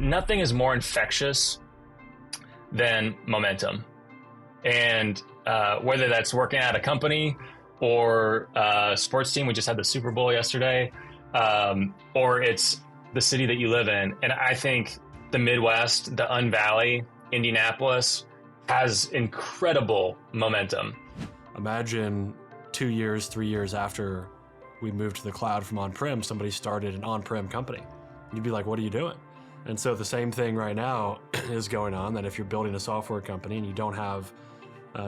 nothing is more infectious than momentum. And whether that's working at a company or a sports team, we just had the Super Bowl yesterday, or it's the city that you live in. And I think the Midwest, the Un-Valley, Indianapolis has incredible momentum. Imagine 2 years, 3 years after we moved to the cloud from on-prem, somebody started an on-prem company. You'd be like, what are you doing? And so the same thing right now is going on, that if you're building a software company and you don't have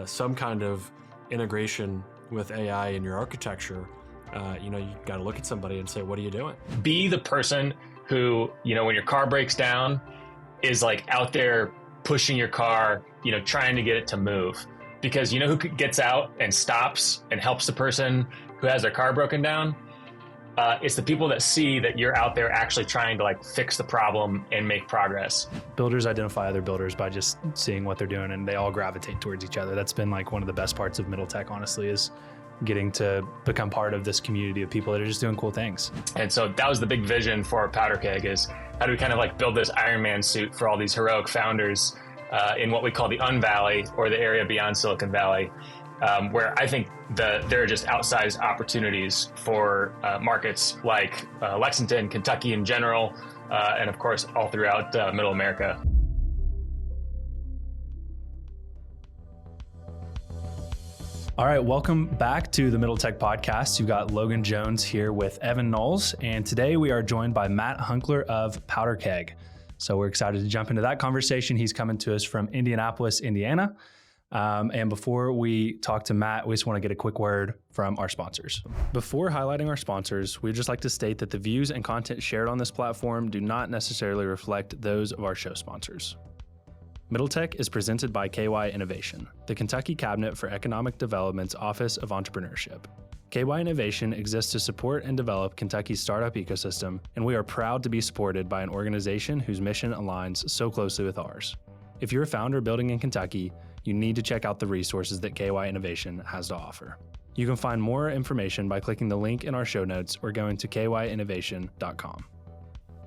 some kind of integration with AI in your architecture, you got to look at somebody and say, what are you doing? Be the person who, when your car breaks down, is like out there pushing your car, trying to get it to move. Because who gets out and stops and helps the person who has their car broken down? It's the people that see that you're out there actually trying to fix the problem and make progress. Builders identify other builders by just seeing what they're doing, and they all gravitate towards each other. That's been one of the best parts of Middle Tech, honestly, is getting to become part of this community of people that are just doing cool things. And so that was the big vision for Powderkeg, is how do we kind of build this Iron Man suit for all these heroic founders in what we call the Un-Valley, or the area beyond Silicon Valley, where I think there are just outsized opportunities for markets like Lexington, Kentucky in general, and of course all throughout Middle America. All right, welcome back to the Middle Tech Podcast. You've got Logan Jones here with Evan Knowles, and today we are joined by Matt Hunckler of Powderkeg. So we're excited to jump into that conversation. He's coming to us from Indianapolis, Indiana. And before we talk to Matt, we just want to get a quick word from our sponsors. Before highlighting our sponsors, we'd just like to state that the views and content shared on this platform do not necessarily reflect those of our show sponsors. Middle Tech is presented by KY Innovation, the Kentucky Cabinet for Economic Development's Office of Entrepreneurship. KY Innovation exists to support and develop Kentucky's startup ecosystem, and we are proud to be supported by an organization whose mission aligns so closely with ours. If you're a founder building in Kentucky, you need to check out the resources that KY Innovation has to offer. You can find more information by clicking the link in our show notes or going to kyinnovation.com.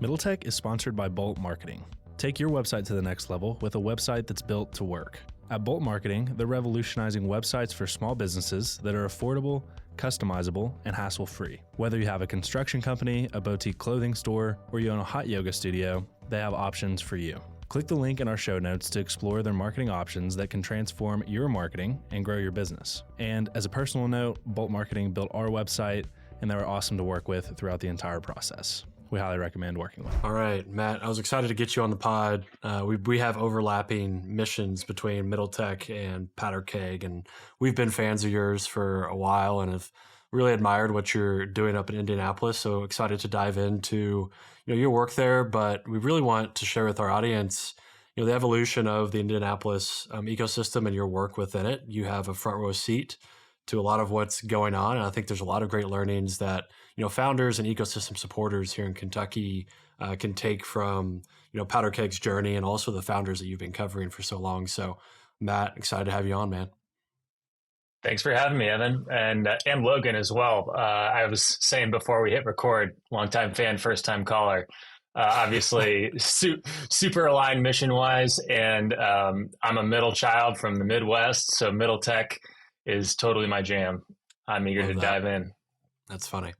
Middle Tech is sponsored by Bolt Marketing. Take your website to the next level with a website that's built to work. At Bolt Marketing, they're revolutionizing websites for small businesses that are affordable, customizable, and hassle-free. Whether you have a construction company, a boutique clothing store, or you own a hot yoga studio, they have options for you. Click the link in our show notes to explore their marketing options that can transform your marketing and grow your business. And as a personal note, Bolt Marketing built our website, and they were awesome to work with throughout the entire process. We highly recommend working with them. All right, Matt, I was excited to get you on the pod. We have overlapping missions between Middle Tech and Powderkeg, and we've been fans of yours for a while and have really admired what you're doing up in Indianapolis. So excited to dive into your work there, but we really want to share with our audience the evolution of the Indianapolis ecosystem and your work within it. You have a front row seat to a lot of what's going on, and I think there's a lot of great learnings that founders and ecosystem supporters here in Kentucky can take from Powderkeg's journey, and also the founders that you've been covering for so long. So, Matt, excited to have you on, man. Thanks for having me, Evan, and Logan as well. I was saying before we hit record, longtime fan, first time caller. Obviously, super aligned mission wise, and I'm a middle child from the Midwest, so Middle Tech is totally my jam. I'm eager to dive in. That's funny.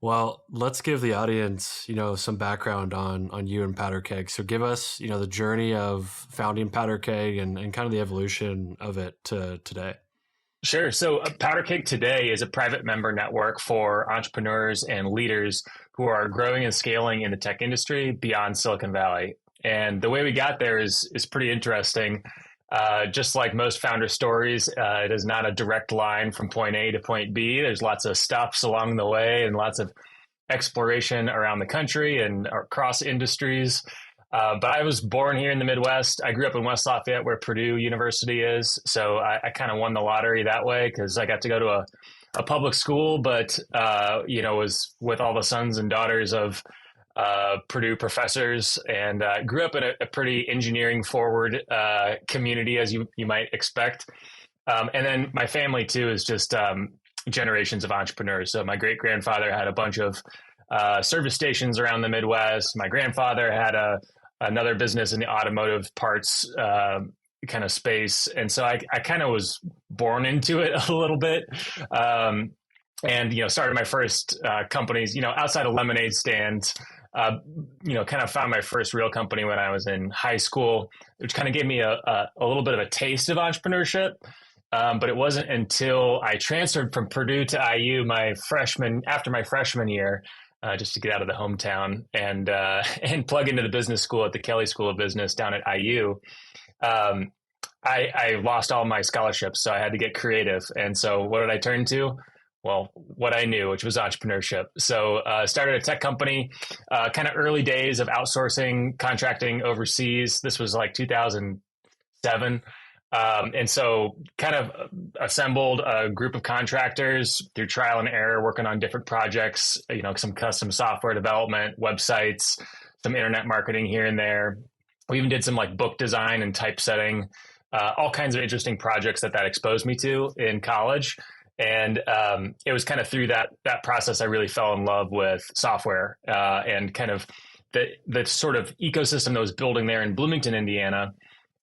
Well, let's give the audience, some background on you and Powderkeg. So give us, the journey of founding Powderkeg and kind of the evolution of it to today. Sure. So Powderkeg today is a private member network for entrepreneurs and leaders who are growing and scaling in the tech industry beyond Silicon Valley. And the way we got there is pretty interesting. Just like most founder stories, it is not a direct line from point A to point B. There's lots of stops along the way and lots of exploration around the country and across industries. But I was born here in the Midwest. I grew up in West Lafayette, where Purdue University is. So I kind of won the lottery that way because I got to go to a public school, but, was with all the sons and daughters of Purdue professors, and grew up in a pretty engineering forward community, as you might expect. And then my family too is just generations of entrepreneurs. So my great grandfather had a bunch of service stations around the Midwest. My grandfather had a another business in the automotive parts kind of space. And so I kind of was born into it a little bit. And, started my first companies, outside of lemonade stands, kind of found my first real company when I was in high school, which kind of gave me a little bit of a taste of entrepreneurship. But it wasn't until I transferred from Purdue to IU after my freshman year, just to get out of the hometown and plug into the business school at the Kelley School of Business down at IU. I lost all my scholarships, so I had to get creative. And so what did I turn to? Well, what I knew, which was entrepreneurship. So started a tech company, kind of early days of outsourcing, contracting overseas. This was like 2007. And so kind of assembled a group of contractors through trial and error, working on different projects, some custom software development, websites, some internet marketing here and there. We even did some like book design and typesetting, all kinds of interesting projects that exposed me to in college. And it was kind of through that process I really fell in love with software and kind of the sort of ecosystem that was building there in Bloomington, Indiana.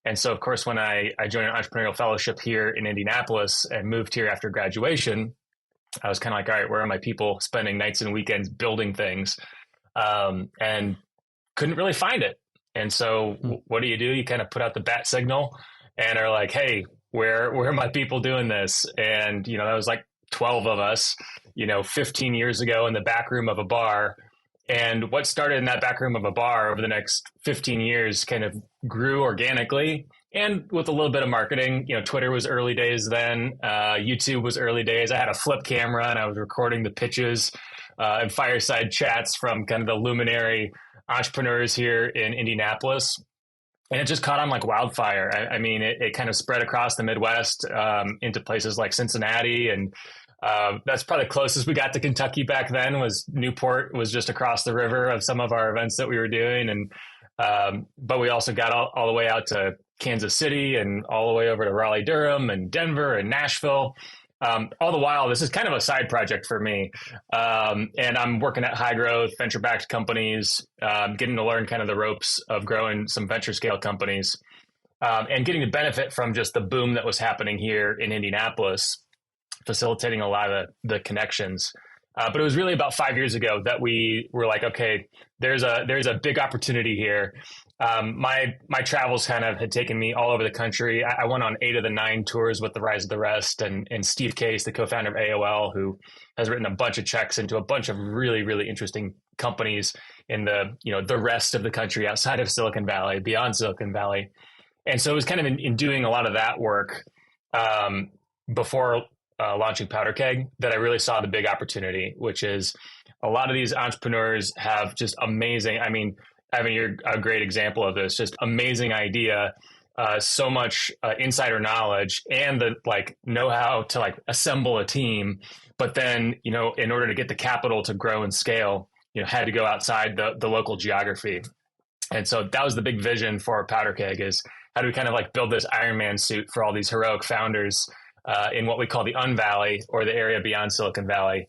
And so, of course, when I joined an entrepreneurial fellowship here in Indianapolis and moved here after graduation, I was kind of like, all right, where are my people spending nights and weekends building things? And couldn't really find it. And so what do? You kind of put out the bat signal and are like, hey, where are my people doing this? And, that was like 12 of us, 15 years ago in the back room of a bar. And what started in that back room of a bar over the next 15 years kind of grew organically and with a little bit of marketing. Twitter was early days then. YouTube was early days. I had a flip camera and I was recording the pitches and fireside chats from kind of the luminary entrepreneurs here in Indianapolis. And it just caught on like wildfire. I mean, it kind of spread across the Midwest into places like Cincinnati. And that's probably the closest we got to Kentucky back then. Was Newport was just across the river of some of our events that we were doing. And but we also got all the way out to Kansas City and all the way over to Raleigh-Durham and Denver and Nashville. All the while, this is kind of a side project for me. And I'm working at high growth, venture-backed companies, getting to learn kind of the ropes of growing some venture scale companies and getting to benefit from just the boom that was happening here in Indianapolis, facilitating a lot of the connections. But it was really about 5 years ago that we were like, okay, there's a big opportunity here. My travels kind of had taken me all over the country. I went on 8 of the 9 tours with the Rise of the Rest, and Steve Case, the co-founder of AOL, who has written a bunch of checks into a bunch of really, really interesting companies in the rest of the country outside of Silicon Valley, beyond Silicon Valley. And so it was kind of in doing a lot of that work before launching Powderkeg that I really saw the big opportunity, which is a lot of these entrepreneurs have just amazing, I mean, Evan, you're a great example of this, just amazing idea, so much insider knowledge and the know-how to assemble a team. But then, in order to get the capital to grow and scale, had to go outside the local geography. And so that was the big vision for Powderkeg, is how do we kind of build this Iron Man suit for all these heroic founders in what we call the Unvalley, or the area beyond Silicon Valley,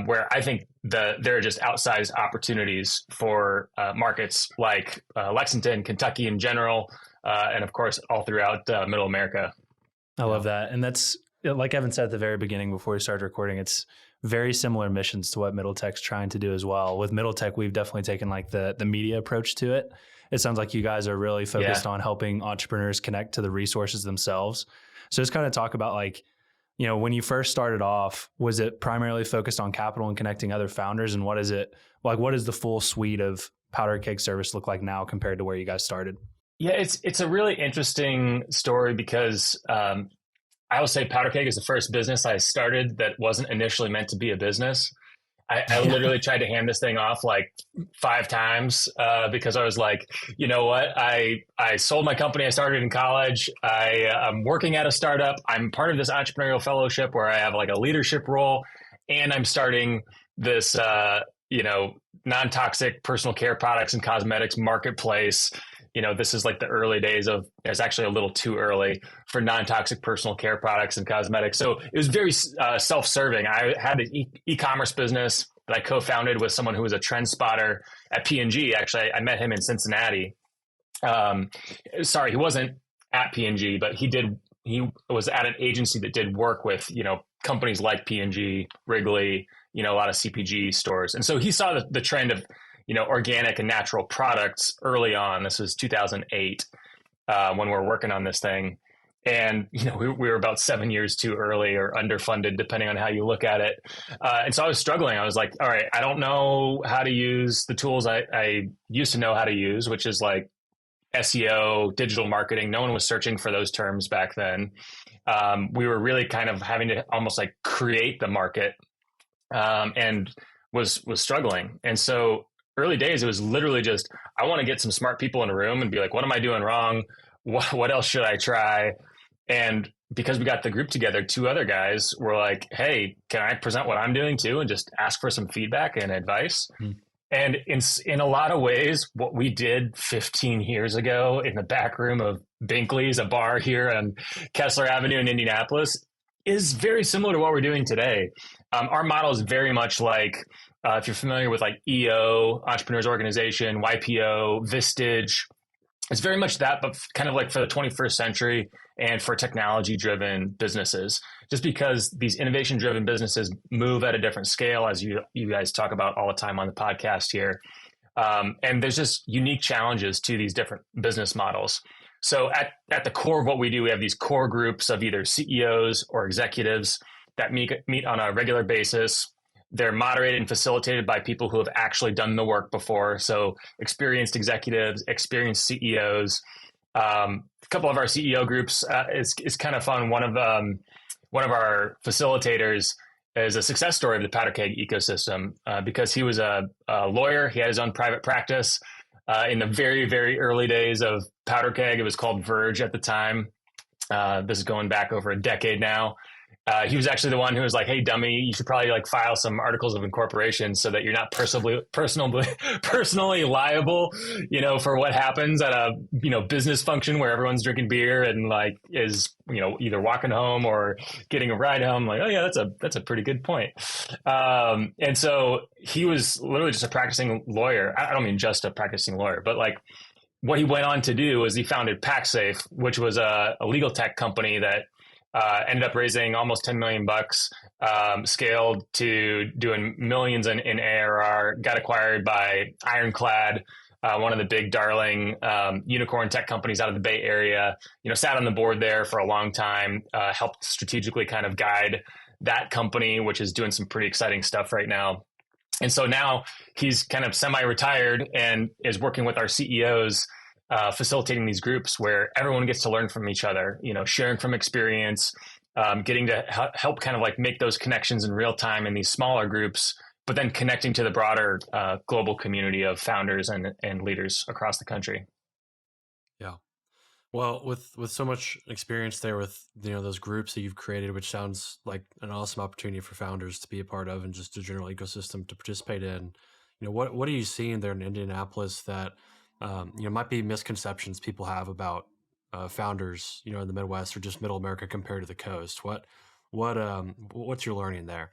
where I think there are just outsized opportunities for markets like Lexington, Kentucky in general, and of course, all throughout Middle America. I love that. And that's, like Evan said at the very beginning before we started recording, it's very similar missions to what Middle Tech's trying to do as well. With Middle Tech, we've definitely taken the media approach to it. It sounds like you guys are really focused on helping entrepreneurs connect to the resources themselves. So just kind of talk about when you first started off, was it primarily focused on capital and connecting other founders? And what is it what does the full suite of Powderkeg service look like now compared to where you guys started? Yeah, it's a really interesting story because I will say Powderkeg is the first business I started that wasn't initially meant to be a business. I literally tried to hand this thing off 5 times because I was like, you know what? I sold my company I started in college. I'm working at a startup. I'm part of this entrepreneurial fellowship where I have a leadership role, and I'm starting this non-toxic personal care products and cosmetics marketplace. This is the early days of, it's actually a little too early for non-toxic personal care products and cosmetics. So it was very self-serving. I had an e-commerce business that I co-founded with someone who was a trend spotter at P&G. Actually, I met him in Cincinnati. Sorry, he wasn't at P&G, but he was at an agency that did work with, companies like P&G, Wrigley, a lot of CPG stores. And so he saw the trend of, organic and natural products early on. This was 2008 when we were working on this thing. And, we were about 7 years too early or underfunded, depending on how you look at it. And so I was struggling. I was like, all right, I don't know how to use the tools I used to know how to use, which is like SEO, digital marketing. No one was searching for those terms back then. We were really kind of having to almost like create the market and was struggling. And so early days, it was literally just, I want to get some smart people in a room and be like, what am I doing wrong? What else should I try? And because we got the group together, two other guys were like, hey, can I present what I'm doing too? And just ask for some feedback and advice. Mm-hmm. And in a lot of ways, what we did 15 years ago in the back room of Binkley's, a bar here on Kessler Avenue in Indianapolis, is very similar to what we're doing today. Our model is very much like, if you're familiar with like EO, Entrepreneurs Organization, YPO, Vistage, it's very much that, but kind of like for the 21st century and for technology-driven businesses, just because these innovation-driven businesses move at a different scale, as you guys talk about all the time on the podcast here. And there's just unique challenges to these different business models. So at the core of what we do, we have these core groups of either CEOs or executives that meet on a regular basis. They're moderated and facilitated by people who have actually done the work before. So experienced executives, experienced CEOs. A couple of our CEO groups is kind of fun. One of our facilitators is a success story of the Powderkeg ecosystem because he was a lawyer. He had his own private practice in the very, very early days of Powderkeg. It was called Verge at the time. This is going back over a decade now. He was actually the one who was like, hey, dummy, you should probably like file some articles of incorporation so that you're not personally liable, for what happens at a, business function where everyone's drinking beer and like is, either walking home or getting a ride home. Like, oh yeah, that's a pretty good point. And so he was literally just a practicing lawyer. I don't mean just a practicing lawyer, but like what he went on to do was he founded PackSafe, which was a legal tech company that ended up raising almost $10 million, scaled to doing millions in ARR, got acquired by Ironclad, one of the big darling unicorn tech companies out of the Bay Area, sat on the board there for a long time, helped strategically kind of guide that company, which is doing some pretty exciting stuff right now. And so now he's kind of semi-retired and is working with our CEOs, facilitating these groups where everyone gets to learn from each other, sharing from experience, getting to help kind of like make those connections in real time in these smaller groups, but then connecting to the broader global community of founders and leaders across the country. Yeah. Well, with so much experience there with, those groups that you've created, which sounds like an awesome opportunity for founders to be a part of and just a general ecosystem to participate in, what are you seeing there in Indianapolis that, might be misconceptions people have about founders, in the Midwest or just Middle America compared to the coast? What's your learning there?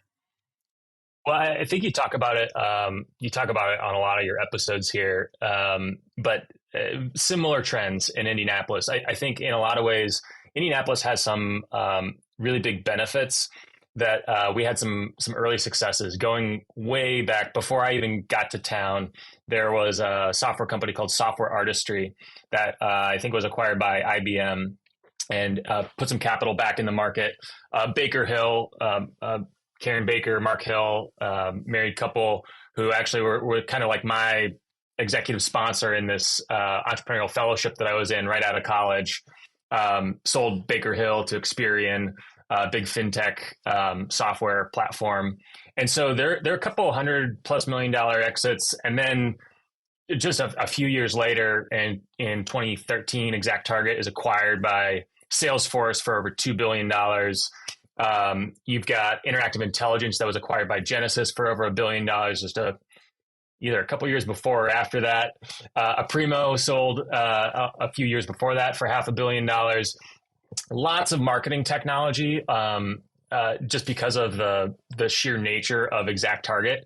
Well, I think you talk about it. You talk about it on a lot of your episodes here, but similar trends in Indianapolis. I think in a lot of ways, Indianapolis has some really big benefits that we had some early successes going way back before I even got to town. There was a software company called Software Artistry that I think was acquired by IBM and put some capital back in the market. Baker Hill, Karen Baker, Mark Hill, married couple who actually were kind of like my executive sponsor in this entrepreneurial fellowship that I was in right out of college, sold Baker Hill to Experian, big fintech software platform. And so they're a couple $100+ million exits. And then just a few years later, in 2013, ExactTarget is acquired by Salesforce for over $2 billion. You've got Interactive Intelligence that was acquired by Genesis for over $1 billion, just either a couple years before or after that. Aprimo sold a few years before that for $500 million. Lots of marketing technology, just because of the sheer nature of ExactTarget.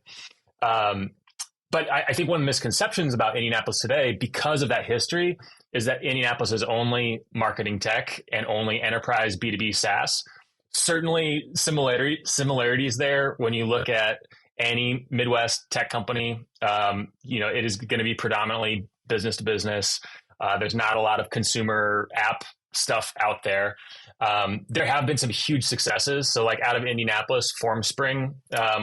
But I think one of the misconceptions about Indianapolis today, because of that history, is that Indianapolis is only marketing tech and only enterprise B2B SaaS. Certainly similarities there when you look at any Midwest tech company. It is going to be predominantly business to business. There's not a lot of consumer app stuff out there. There have been some huge successes. So like out of Indianapolis, FormSpring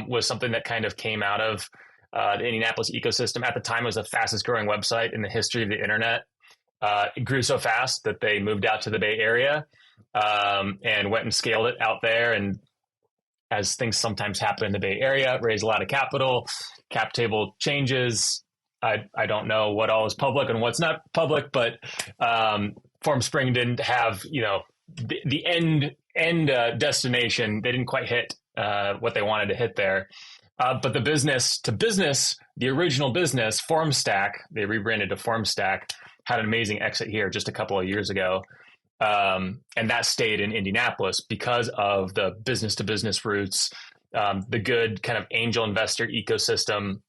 was something that kind of came out of the Indianapolis ecosystem. At the time, it was the fastest growing website in the history of the internet. It grew so fast that they moved out to the Bay Area and went and scaled it out there. And as things sometimes happen in the Bay Area, raised a lot of capital, cap table changes. I don't know what all is public and what's not public, but FormSpring didn't have, the end destination. They didn't quite hit what they wanted to hit there. But the business to business, the original business, FormStack, they rebranded to FormStack, had an amazing exit here just a couple of years ago. And that stayed in Indianapolis because of the business to business roots, the good kind of angel investor ecosystem.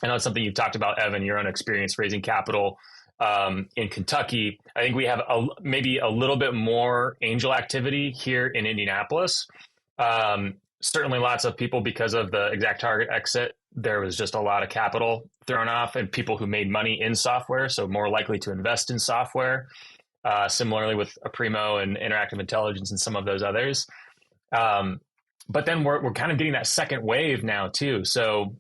I know it's something you've talked about, Evan, your own experience raising capital in Kentucky. I think we have maybe a little bit more angel activity here in Indianapolis. Certainly lots of people, because of the Exact Target exit, there was just a lot of capital thrown off and people who made money in software, so more likely to invest in software. Similarly with Aprimo and Interactive Intelligence and some of those others. But then we're kind of getting that second wave now too. So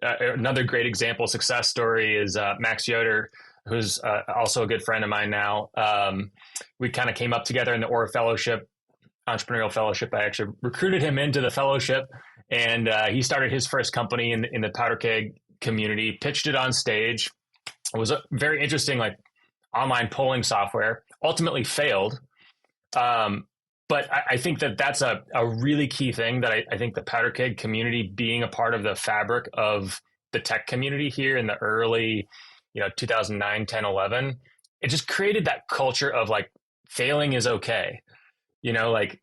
another great example, success story is Max Yoder, who's also a good friend of mine now. We kind of came up together in the Aura Fellowship, Entrepreneurial Fellowship. I actually recruited him into the fellowship, and he started his first company in the Powderkeg community, pitched it on stage. It was a very interesting, like, online polling software, ultimately failed. But I think that's a really key thing that I think the Powderkeg community, being a part of the fabric of the tech community here in the early, 2009, 10, 11, it just created that culture of like, failing is okay. Like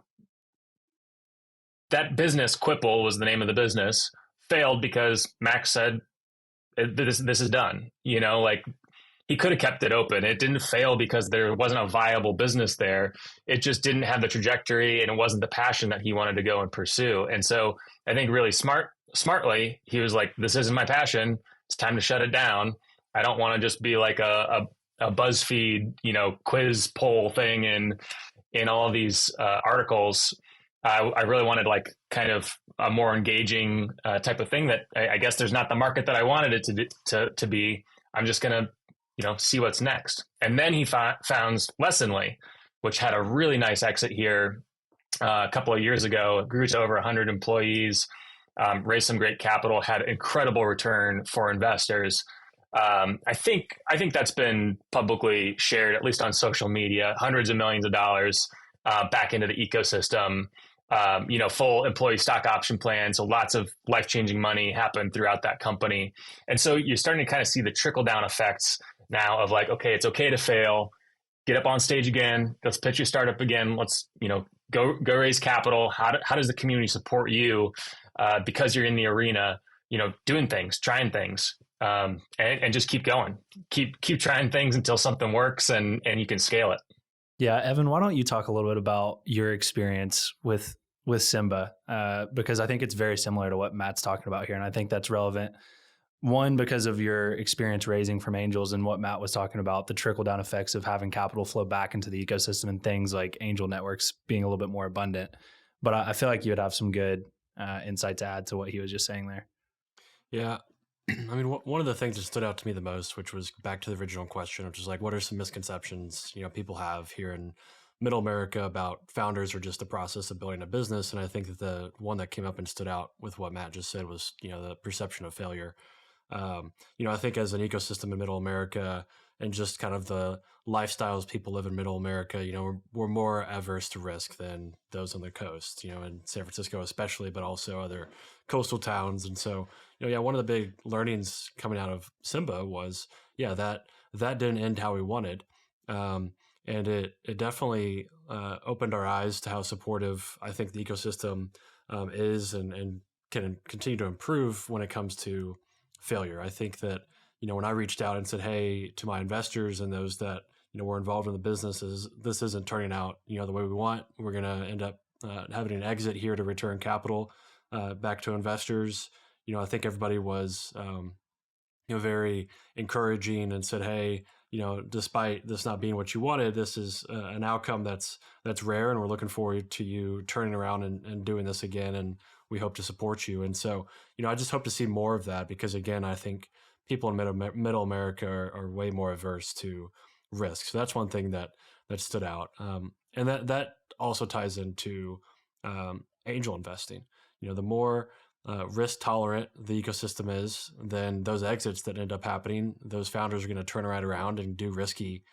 that business, Quipple was the name of the business, failed because Max said, this is done. Like, he could have kept it open. It didn't fail because there wasn't a viable business there. It just didn't have the trajectory, and it wasn't the passion that he wanted to go and pursue. And so I think really smartly, he was like, this isn't my passion. It's time to shut it down. I don't want to just be like a BuzzFeed, quiz poll thing in all of these articles. I really wanted like kind of a more engaging type of thing that I guess there's not the market that I wanted it to be. I'm just going to see what's next. And then he founds Lessonly, which had a really nice exit here a couple of years ago. It grew to over 100 employees, raised some great capital, had incredible return for investors. I think that's been publicly shared, at least on social media, hundreds of millions of dollars back into the ecosystem. Full employee stock option plan. So lots of life-changing money happened throughout that company. And so you're starting to kind of see the trickle-down effects now of like, okay, it's okay to fail, get up on stage again, let's pitch your startup again, let's, go raise capital. How does the community support you because you're in the arena, doing things, trying things, and just keep going, keep trying things until something works and you can scale it. Yeah. Evan, why don't you talk a little bit about your experience with Simba? Because I think it's very similar to what Matt's talking about here. And I think that's relevant. One, because of your experience raising from angels and what Matt was talking about, the trickle down effects of having capital flow back into the ecosystem and things like angel networks being a little bit more abundant. But I feel like you would have some good insight to add to what he was just saying there. Yeah. I mean, one of the things that stood out to me the most, which was back to the original question, which is like, what are some misconceptions, people have here in middle America about founders or just the process of building a business? And I think that the one that came up and stood out with what Matt just said was, the perception of failure. I think as an ecosystem in middle America and just kind of the lifestyles people live in middle America, we're more averse to risk than those on the coast, in San Francisco especially, but also other coastal towns. And so, one of the big learnings coming out of Simba was, that didn't end how we wanted. And it definitely opened our eyes to how supportive I think the ecosystem is and can continue to improve when it comes to failure. I think that, when I reached out and said, hey, to my investors and those that, were involved in the businesses, this isn't turning out, the way we want. We're going to end up having an exit here to return capital back to investors. I think everybody was, very encouraging and said, hey, despite this not being what you wanted, this is an outcome that's rare, and we're looking forward to you turning around and doing this again, and we hope to support you. And so, I just hope to see more of that, because again, I think people in middle America are way more averse to risk. So that's one thing that stood out. And that also ties into angel investing. The more risk tolerant the ecosystem is, then those exits that end up happening, those founders are going to turn right around and do risky,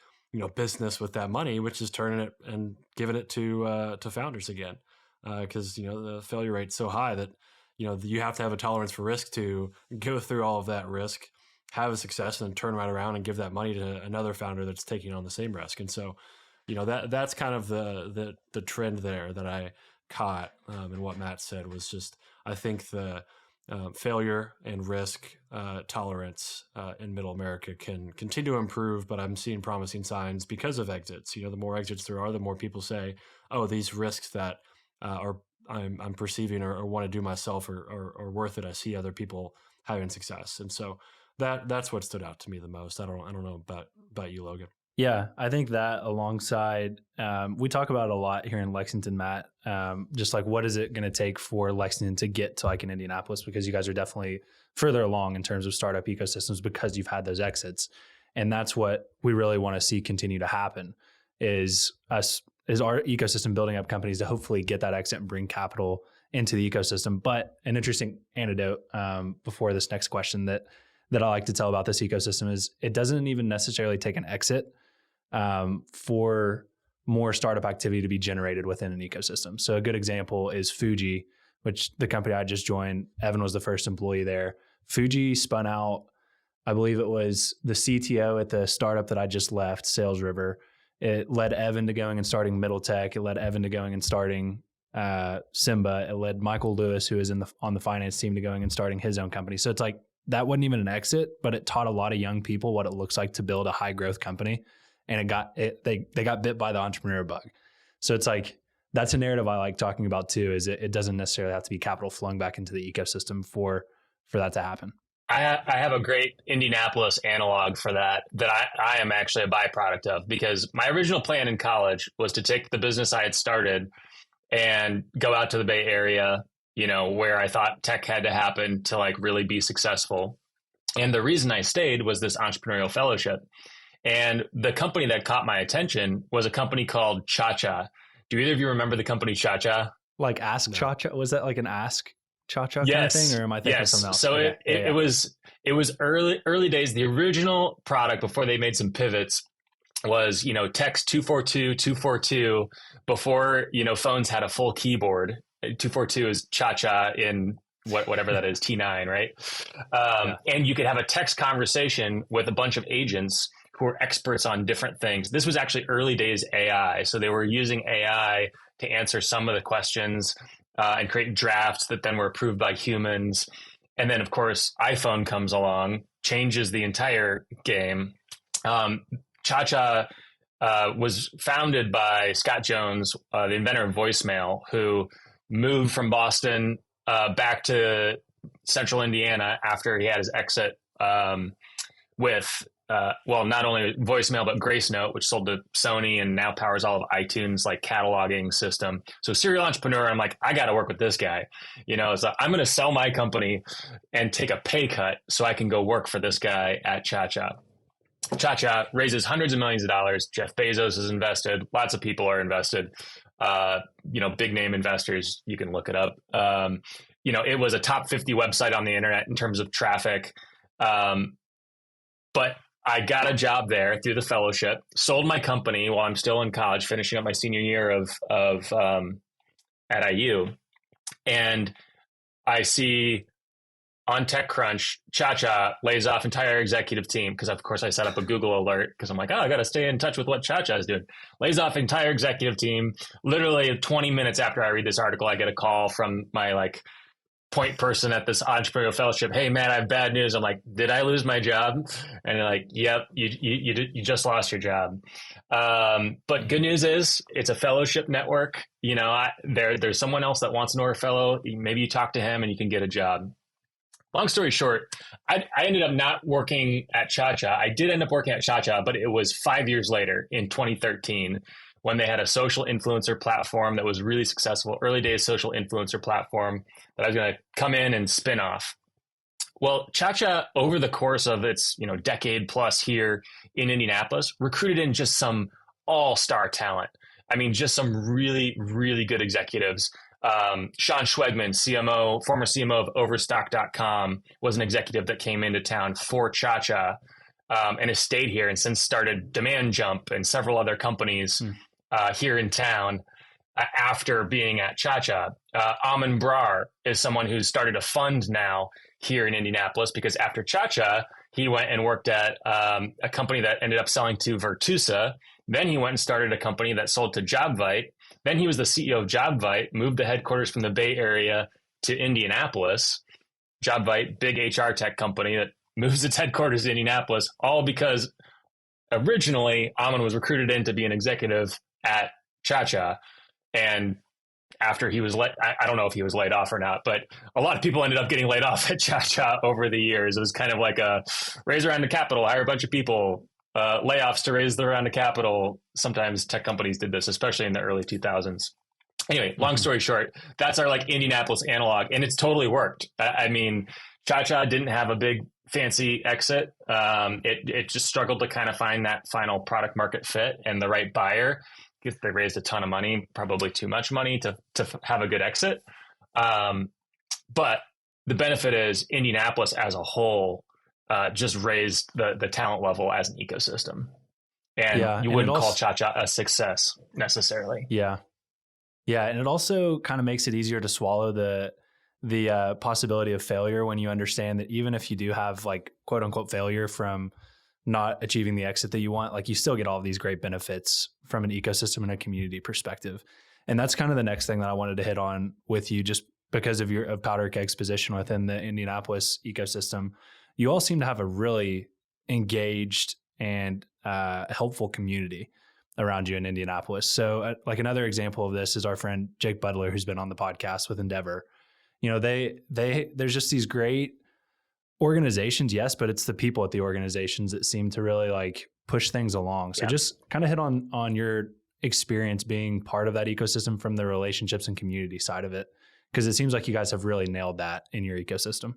business with that money, which is turning it and giving it to founders again. Because the failure rate's so high that you have to have a tolerance for risk to go through all of that risk, have a success, and then turn right around and give that money to another founder that's taking on the same risk. And so, that's kind of the trend there that I caught. And what Matt said was just, I think the failure and risk tolerance in middle America can continue to improve, but I'm seeing promising signs because of exits. The more exits there are, the more people say, oh, these risks that I'm perceiving or want to do myself are worth it. I see other people having success. And so that's what stood out to me the most. I don't know about you, Logan. Yeah, I think that alongside, we talk about it a lot here in Lexington, Matt, just like what is it going to take for Lexington to get to like an Indianapolis, because you guys are definitely further along in terms of startup ecosystems because you've had those exits. And that's what we really want to see continue to happen is our ecosystem building up companies to hopefully get that exit and bring capital into the ecosystem. But an interesting anecdote before this next question that I like to tell about this ecosystem is it doesn't even necessarily take an exit for more startup activity to be generated within an ecosystem. So a good example is Fuji, which the company I just joined, Evan was the first employee there. Fuji spun out, I believe it was the CTO at the startup that I just left, Sales River. It led Evan to going and starting Middle Tech. It led Evan to going and starting Simba. It led Michael Lewis, who is on the finance team, to going and starting his own company. So it's like, that wasn't even an exit, but it taught a lot of young people what it looks like to build a high growth company. And they got bit by the entrepreneur bug. So it's like, that's a narrative I like talking about too, is it doesn't necessarily have to be capital flowing back into the ecosystem for that to happen. I have a great Indianapolis analog for that I am actually a byproduct of, because my original plan in college was to take the business I had started and go out to the Bay Area, where I thought tech had to happen to like really be successful. And the reason I stayed was this entrepreneurial fellowship. And the company that caught my attention was a company called Cha-Cha. Do either of you remember the company Cha-Cha? Like Ask Cha-Cha? Was that like an Ask Cha-Cha yes. kind of thing? Or am I thinking of something else? So it was early days. The original product before they made some pivots was, text 242-242 before, phones had a full keyboard. 242 is Cha-Cha in whatever that is, T9, right? And you could have a text conversation with a bunch of agents who were experts on different things. This was actually early days AI. So they were using AI to answer some of the questions and create drafts that then were approved by humans. And then, of course, iPhone comes along, changes the entire game. Cha-Cha was founded by Scott Jones, the inventor of voicemail, who moved from Boston back to central Indiana after he had his exit with, not only voicemail, but Grace Note, which sold to Sony and now powers all of iTunes, like cataloging system. So serial entrepreneur, I'm like, I got to work with this guy. So I'm going to sell my company and take a pay cut so I can go work for this guy at Cha-Cha. Cha-Cha raises hundreds of millions of dollars. Jeff Bezos is invested. Lots of people are invested. Big name investors, you can look it up. It was a top 50 website on the internet in terms of traffic. But I got a job there through the fellowship, sold my company while I'm still in college, finishing up my senior year of at IU. And I see on TechCrunch, Cha-Cha lays off entire executive team, because of course I set up a Google alert because I'm like, I got to stay in touch with what Cha-Cha is doing. Lays off entire executive team. Literally 20 minutes after I read this article, I get a call from my point person at this entrepreneurial fellowship. Hey man, I have bad news. I'm like, did I lose my job? And they're like, yep, you just lost your job. But good news is it's a fellowship network. There's someone else that wants to know a fellow. Maybe you talk to him and you can get a job. Long story short, I ended up not working at Cha-Cha. I did end up working at Cha-Cha, but it was 5 years later in 2013 when they had a social influencer platform that was really successful, early days social influencer platform that I was going to come in and spin off. Well, Cha-Cha, over the course of its decade plus here in Indianapolis, recruited in just some all-star talent. I mean, just some really, really good executives. Sean Schwegman, former CMO of Overstock.com, was an executive that came into town for Cha-Cha and has stayed here and since started Demand Jump and several other companies here in town after being at Cha-Cha. Amin Brar is someone who's started a fund now here in Indianapolis because after Cha-Cha, he went and worked at a company that ended up selling to Virtusa. Then he went and started a company that sold to JobVite. Then he was the CEO of JobVite, moved the headquarters from the Bay Area to Indianapolis. JobVite, big HR tech company that moves its headquarters to Indianapolis, all because originally Amin was recruited in to be an executive at Cha-Cha. And after he was I don't know if he was laid off or not, but a lot of people ended up getting laid off at Cha-Cha over the years. It was kind of like a raise around the capital, hire a bunch of people. Layoffs to raise the round of capital. Sometimes tech companies did this, especially in the early 2000s. Anyway, long story short, that's our Indianapolis analog, and it's totally worked. I mean, Cha-Cha didn't have a big fancy exit. It just struggled to kind of find that final product market fit and the right buyer. They raised a ton of money, probably too much money to have a good exit. But the benefit is Indianapolis as a whole just raised the talent level as an ecosystem. And you wouldn't call Cha-Cha a success necessarily. Yeah. Yeah. And it also kind of makes it easier to swallow the possibility of failure when you understand that even if you do have quote unquote failure from not achieving the exit that you want, you still get all of these great benefits from an ecosystem and a community perspective. And that's kind of the next thing that I wanted to hit on with you, just because of Powderkeg's position within the Indianapolis ecosystem. You all seem to have a really engaged and helpful community around you in Indianapolis. So another example of this is our friend Jake Butler, who's been on the podcast with Endeavor. There's just these great organizations, yes, but it's the people at the organizations that seem to really push things along. So just kind of hit on your experience being part of that ecosystem from the relationships and community side of it, because it seems like you guys have really nailed that in your ecosystem.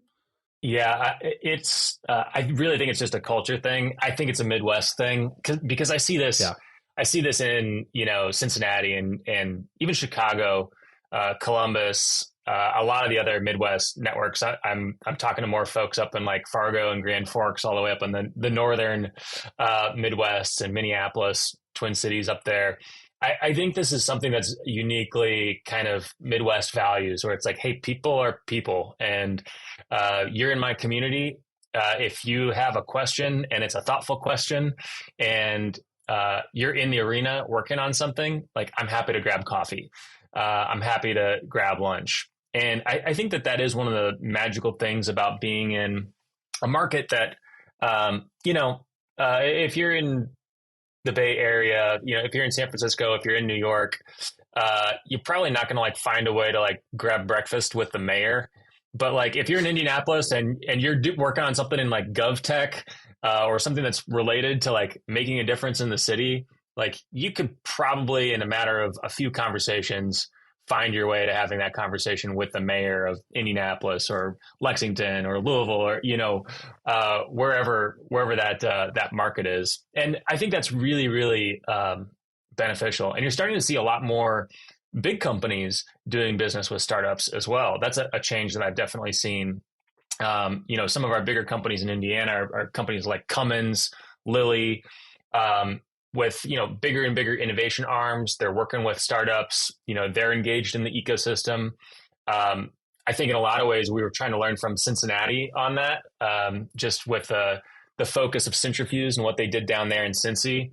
Yeah, I really think it's just a culture thing. I think it's a Midwest thing because I see this. Yeah. I see this in Cincinnati and even Chicago, Columbus, a lot of the other Midwest networks. I'm talking to more folks up in Fargo and Grand Forks, all the way up in the northern Midwest and Minneapolis, Twin Cities up there. I think this is something that's uniquely kind of Midwest values, where it's hey, people are people, and you're in my community. If you have a question and it's a thoughtful question, and you're in the arena working on something, I'm happy to grab coffee. I'm happy to grab lunch. And I think that is one of the magical things about being in a market that, if you're in the Bay Area, if you're in San Francisco, if you're in New York, you're probably not going to find a way to grab breakfast with the mayor. But if you're in Indianapolis and you're working on something in GovTech or something that's related to making a difference in the city, you could probably, in a matter of a few conversations, find your way to having that conversation with the mayor of Indianapolis or Lexington or Louisville or wherever that market is. And I think that's really, really beneficial. And you're starting to see a lot more big companies doing business with startups as well. That's a change that I've definitely seen. Some of our bigger companies in Indiana are companies like Cummins, Lilly, with bigger and bigger innovation arms. They're working with startups. They're engaged in the ecosystem. I think in a lot of ways we were trying to learn from Cincinnati on that, just with the focus of Centrifuge and what they did down there in Cincy.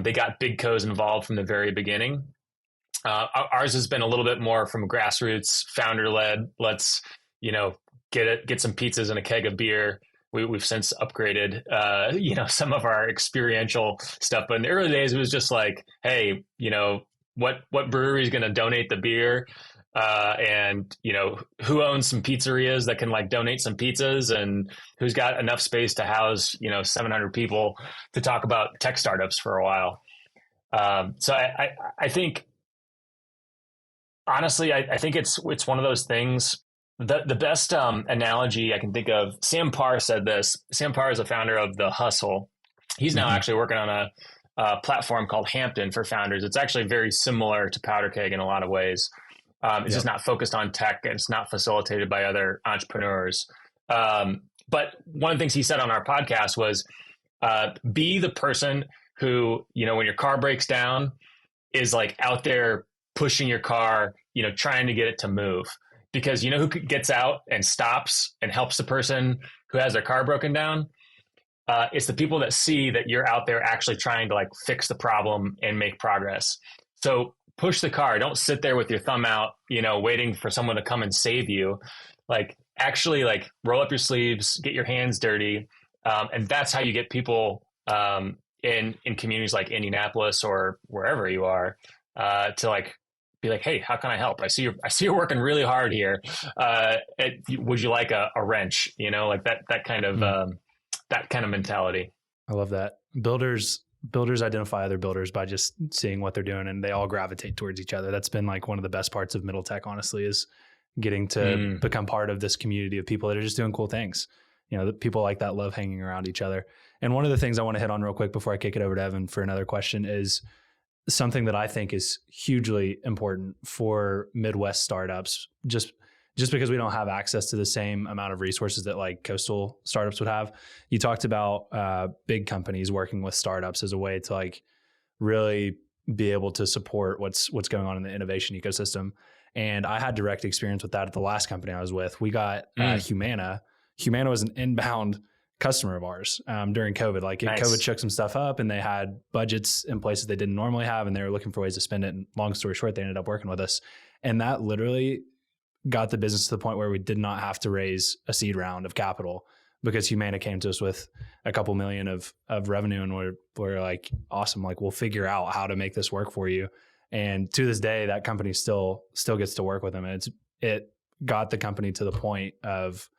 They got big co's involved from the very beginning. Ours has been a little bit more from grassroots, founder led. Let's get some pizzas and a keg of beer. We've since upgraded, some of our experiential stuff. But in the early days, it was just like, hey, what brewery is going to donate the beer? And who owns some pizzerias that can like donate some pizzas, and who's got enough space to house 700 people to talk about tech startups for a while. So I think honestly, I think it's one of those things. The best analogy I can think of, Sam Parr said this. Sam Parr is the founder of The Hustle. He's now actually working on a platform called Hampton for founders. It's actually very similar to Powderkeg in a lot of ways. It's just not focused on tech, and it's not facilitated by other entrepreneurs. But one of the things he said on our podcast was, be the person who, when your car breaks down, is like out there pushing your car, trying to get it to move. Because who gets out and stops and helps the person who has their car broken down? It's the people that see that you're out there actually trying to like fix the problem and make progress. So push the car. Don't sit there with your thumb out, waiting for someone to come and save you. Like actually like roll up your sleeves, get your hands dirty. And that's how you get people in communities like Indianapolis or wherever you are to like be like, hey, how can I help? I see you're working really hard here. Would you like a wrench? Like that kind of mentality. I love that. Builders identify other builders by just seeing what they're doing, and they all gravitate towards each other. That's been like one of the best parts of Middle Tech, honestly, is getting to become part of this community of people that are just doing cool things. The people like that love hanging around each other. And one of the things I want to hit on real quick before I kick it over to Evan for another question is something that I think is hugely important for Midwest startups, just because we don't have access to the same amount of resources that like coastal startups would have. You talked about big companies working with startups as a way to like really be able to support what's going on in the innovation ecosystem. And I had direct experience with that at the last company I was with. We got Humana. Humana was an inbound customer of ours during COVID. Like nice. COVID shook some stuff up, and they had budgets in places they didn't normally have, and they were looking for ways to spend it. And long story short, they ended up working with us. And that literally got the business to the point where we did not have to raise a seed round of capital, because Humana came to us with a couple million of revenue, and we're like, awesome. Like, we'll figure out how to make this work for you. And to this day, that company still gets to work with them. And it got the company to the point of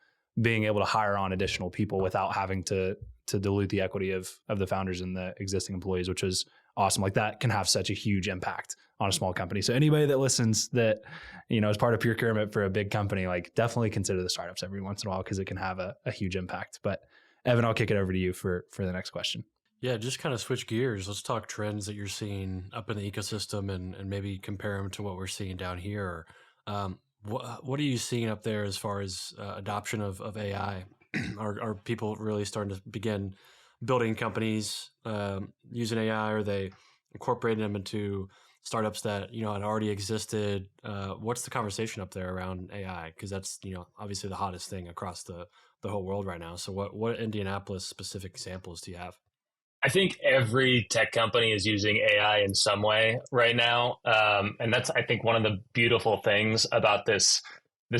being able to hire on additional people without having to dilute the equity of the founders and the existing employees, which is awesome. Like, that can have such a huge impact on a small company. So anybody that listens that, is part of procurement for a big company, like, definitely consider the startups every once in a while, because it can have a huge impact. But Evan, I'll kick it over to you for the next question. Yeah, just kind of switch gears. Let's talk trends that you're seeing up in the ecosystem and maybe compare them to what we're seeing down here. What are you seeing up there as far as adoption of AI? Are people really starting to begin building companies using AI? Are they incorporating them into startups that had already existed? What's the conversation up there around AI? Because that's obviously the hottest thing across the whole world right now. So what Indianapolis specific examples do you have? I think every tech company is using AI in some way right now. And that's, I think, one of the beautiful things about this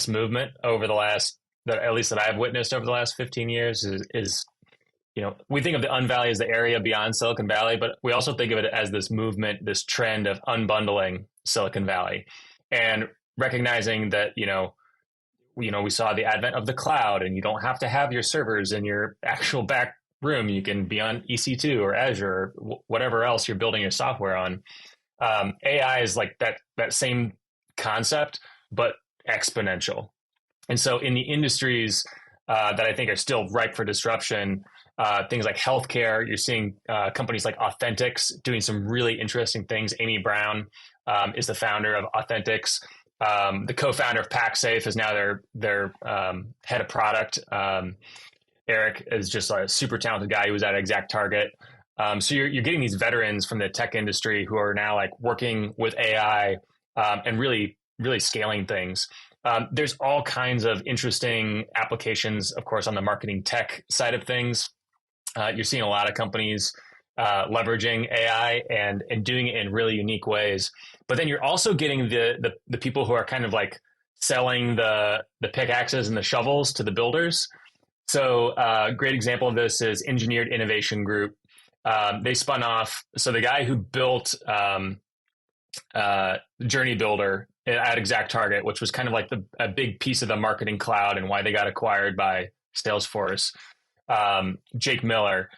movement over the last, at least that I've witnessed over the last 15 years is we think of the Unvalley as the area beyond Silicon Valley, but we also think of it as this movement, this trend of unbundling Silicon Valley, and recognizing that, we saw the advent of the cloud, and you don't have to have your servers in your actual back room. You can be on EC2 or Azure or whatever else you're building your software on. AI is like that same concept, but exponential. And so in the industries that I think are still ripe for disruption, things like healthcare, you're seeing companies like Authentics doing some really interesting things. Amy Brown is the founder of Authentics. The co-founder of PackSafe is now their head of product. Eric is just a super talented guy. He was at ExactTarget. So you're getting these veterans from the tech industry who are now like working with AI and really, really scaling things. There's all kinds of interesting applications, of course, on the marketing tech side of things. You're seeing a lot of companies leveraging AI and doing it in really unique ways. But then you're also getting the people who are kind of like selling the pickaxes and the shovels to the builders. So a great example of this is Engineered Innovation Group. They spun off. So the guy who built Journey Builder at ExactTarget, which was kind of like a big piece of the marketing cloud and why they got acquired by Salesforce, Jake Miller,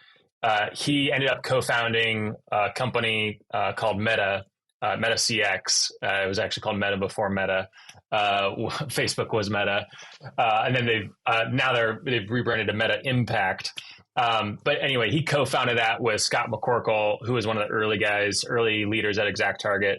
he ended up co-founding a company called Meta CX. It was actually called Meta before Meta. Facebook was Meta, and then they've rebranded to Meta Impact. But anyway, he co-founded that with Scott McCorkle, who was one of the early leaders at ExactTarget.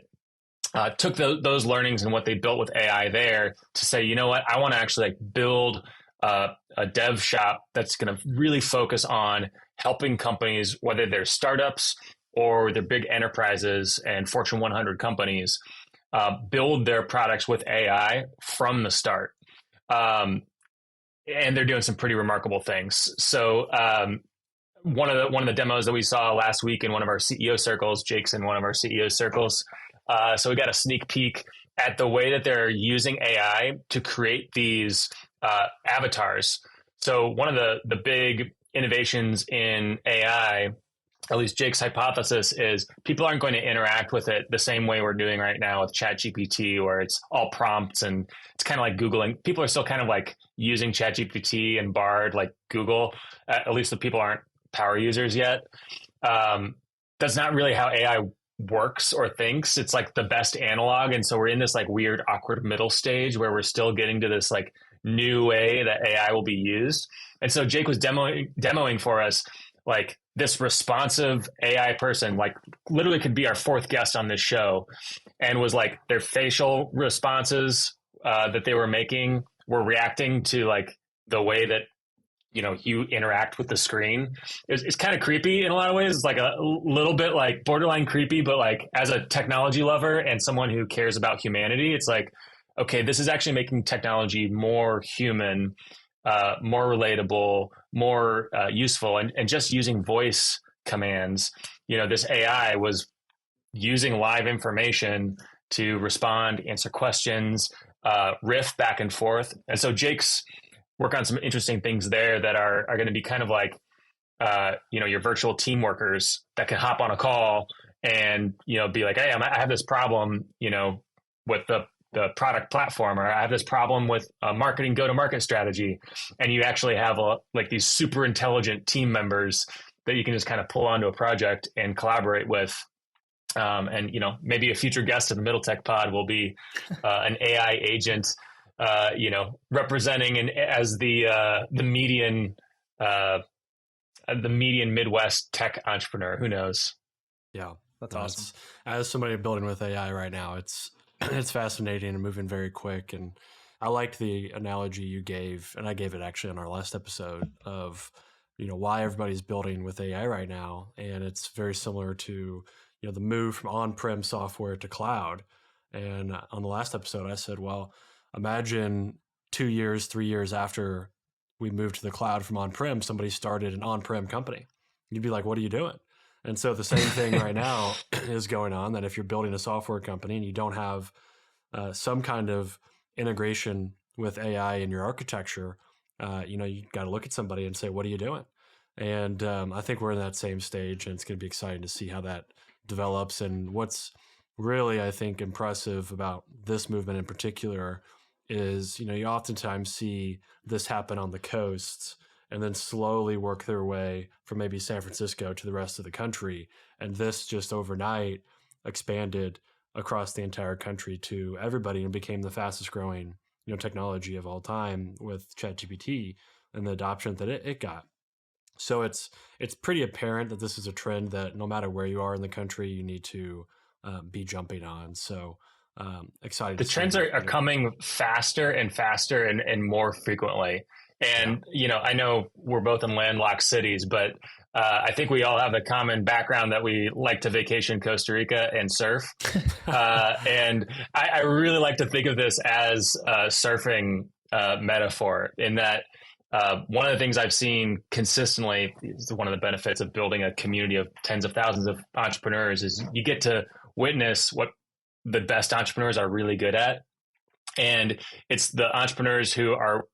Took those learnings and what they built with AI there to say, you know what, I want to actually build a dev shop that's going to really focus on helping companies, whether they're startups or they're big enterprises and Fortune 100 companies, build their products with AI from the start. And they're doing some pretty remarkable things. So one of the demos that we saw last week in one of our CEO circles, Jake's in one of our CEO circles. So we got a sneak peek at the way that they're using AI to create these avatars. So one of the big innovations in AI, at least Jake's hypothesis, is people aren't going to interact with it the same way we're doing right now with ChatGPT, where it's all prompts and it's kind of like Googling. People are still kind of like using ChatGPT and Bard like Google, at least the people aren't power users yet. That's not really how AI works or thinks. It's like the best analog. And so we're in this like weird, awkward middle stage where we're still getting to this like new way that AI will be used. And so Jake was demoing for us like this responsive AI person, like literally could be our fourth guest on this show, and was like their facial responses that they were making were reacting to like the way that, you know, you interact with the screen. It's kind of creepy in a lot of ways. It's like a little bit like borderline creepy, but like as a technology lover and someone who cares about humanity, it's like, okay, this is actually making technology more human, more relatable, more useful, and just using voice commands. You know, this AI was using live information to respond, answer questions, riff back and forth. And so Jake's work on some interesting things there that are going to be kind of like, you know, your virtual team workers that can hop on a call and, you know, be like, hey, I have this problem, you know, with the product platform, or I have this problem with a marketing go-to-market strategy. And you actually have like these super intelligent team members that you can just kind of pull onto a project and collaborate with. And, you know, maybe a future guest of the Middle Tech Pod will be an AI agent, you know, representing as the median Midwest tech entrepreneur. Who knows? Yeah, That's awesome. As somebody building with AI right now, it's fascinating and moving very quick. And I liked the analogy you gave, and I gave it actually on our last episode, of, you know, why everybody's building with AI right now. And it's very similar to, you know, the move from on-prem software to cloud. And on the last episode, I said, well, imagine 2 years, 3 years after we moved to the cloud from on-prem, somebody started an on-prem company. You'd be like, what are you doing? And so the same thing right now is going on, that if you're building a software company and you don't have some kind of integration with AI in your architecture, you know, you got to look at somebody and say, what are you doing? And I think we're in that same stage, and it's going to be exciting to see how that develops. And what's really, I think, impressive about this movement in particular is, you know, you oftentimes see this happen on the coasts and then slowly work their way from maybe San Francisco to the rest of the country. And this just overnight expanded across the entire country to everybody and became the fastest growing, you know, technology of all time with ChatGPT and the adoption that it got. So it's pretty apparent that this is a trend that no matter where you are in the country, you need to be jumping on. So excited. The trends are coming faster and faster and more frequently. And, you know, I know we're both in landlocked cities, but I think we all have a common background that we like to vacation Costa Rica and surf. And I really like to think of this as a surfing metaphor, in that one of the things I've seen consistently is one of the benefits of building a community of tens of thousands of entrepreneurs is you get to witness what the best entrepreneurs are really good at. And it's the entrepreneurs who are,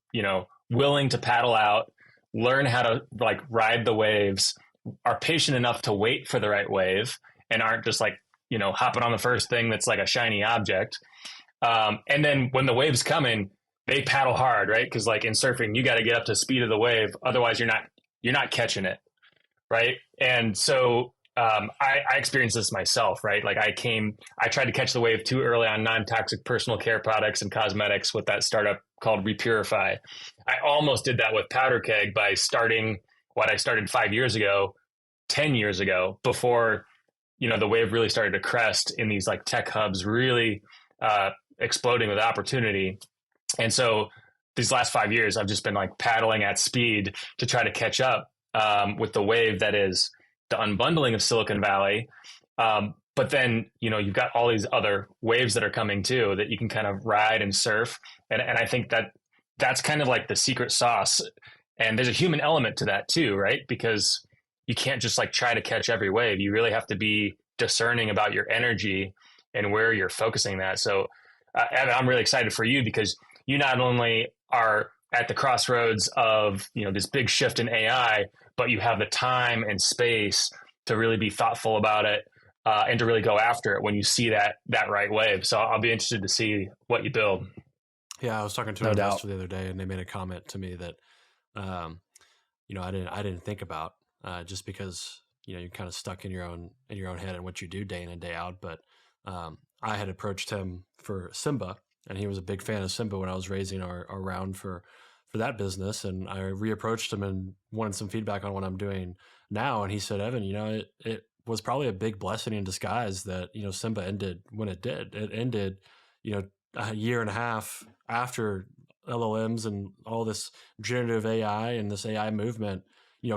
willing to paddle out, learn how to like ride the waves, are patient enough to wait for the right wave, and aren't just like, hopping on the first thing that's like a shiny object. And then when the wave's coming, they paddle hard, right? Because like in surfing, you got to get up to speed of the wave, otherwise you're not catching it, right? And so I experienced this myself, right? Like I tried to catch the wave too early on non-toxic personal care products and cosmetics with that startup called Repurify. I almost did that with Powderkeg by starting what I started 5 years ago, 10 years ago, before, the wave really started to crest in these like tech hubs, really exploding with opportunity. And so these last 5 years, I've just been like paddling at speed to try to catch up with the wave that is the unbundling of Silicon Valley. But then, you've got all these other waves that are coming too, that you can kind of ride and surf. And I think that's kind of like the secret sauce. And there's a human element to that too, right? Because you can't just like try to catch every wave. You really have to be discerning about your energy and where you're focusing that. So Evan, I'm really excited for you because you not only are at the crossroads of, this big shift in AI, but you have the time and space to really be thoughtful about it and to really go after it when you see that right wave. So I'll be interested to see what you build. Yeah, I was talking to an investor the other day, and they made a comment to me that, I didn't think about just because you're kind of stuck in your own head and what you do day in and day out. But I had approached him for Simba, and he was a big fan of Simba when I was raising our round for that business. And I reapproached him and wanted some feedback on what I'm doing now. And he said, Evan, it was probably a big blessing in disguise that, Simba ended when it did. It ended, a year and a half after LLMs and all this generative AI and this AI movement,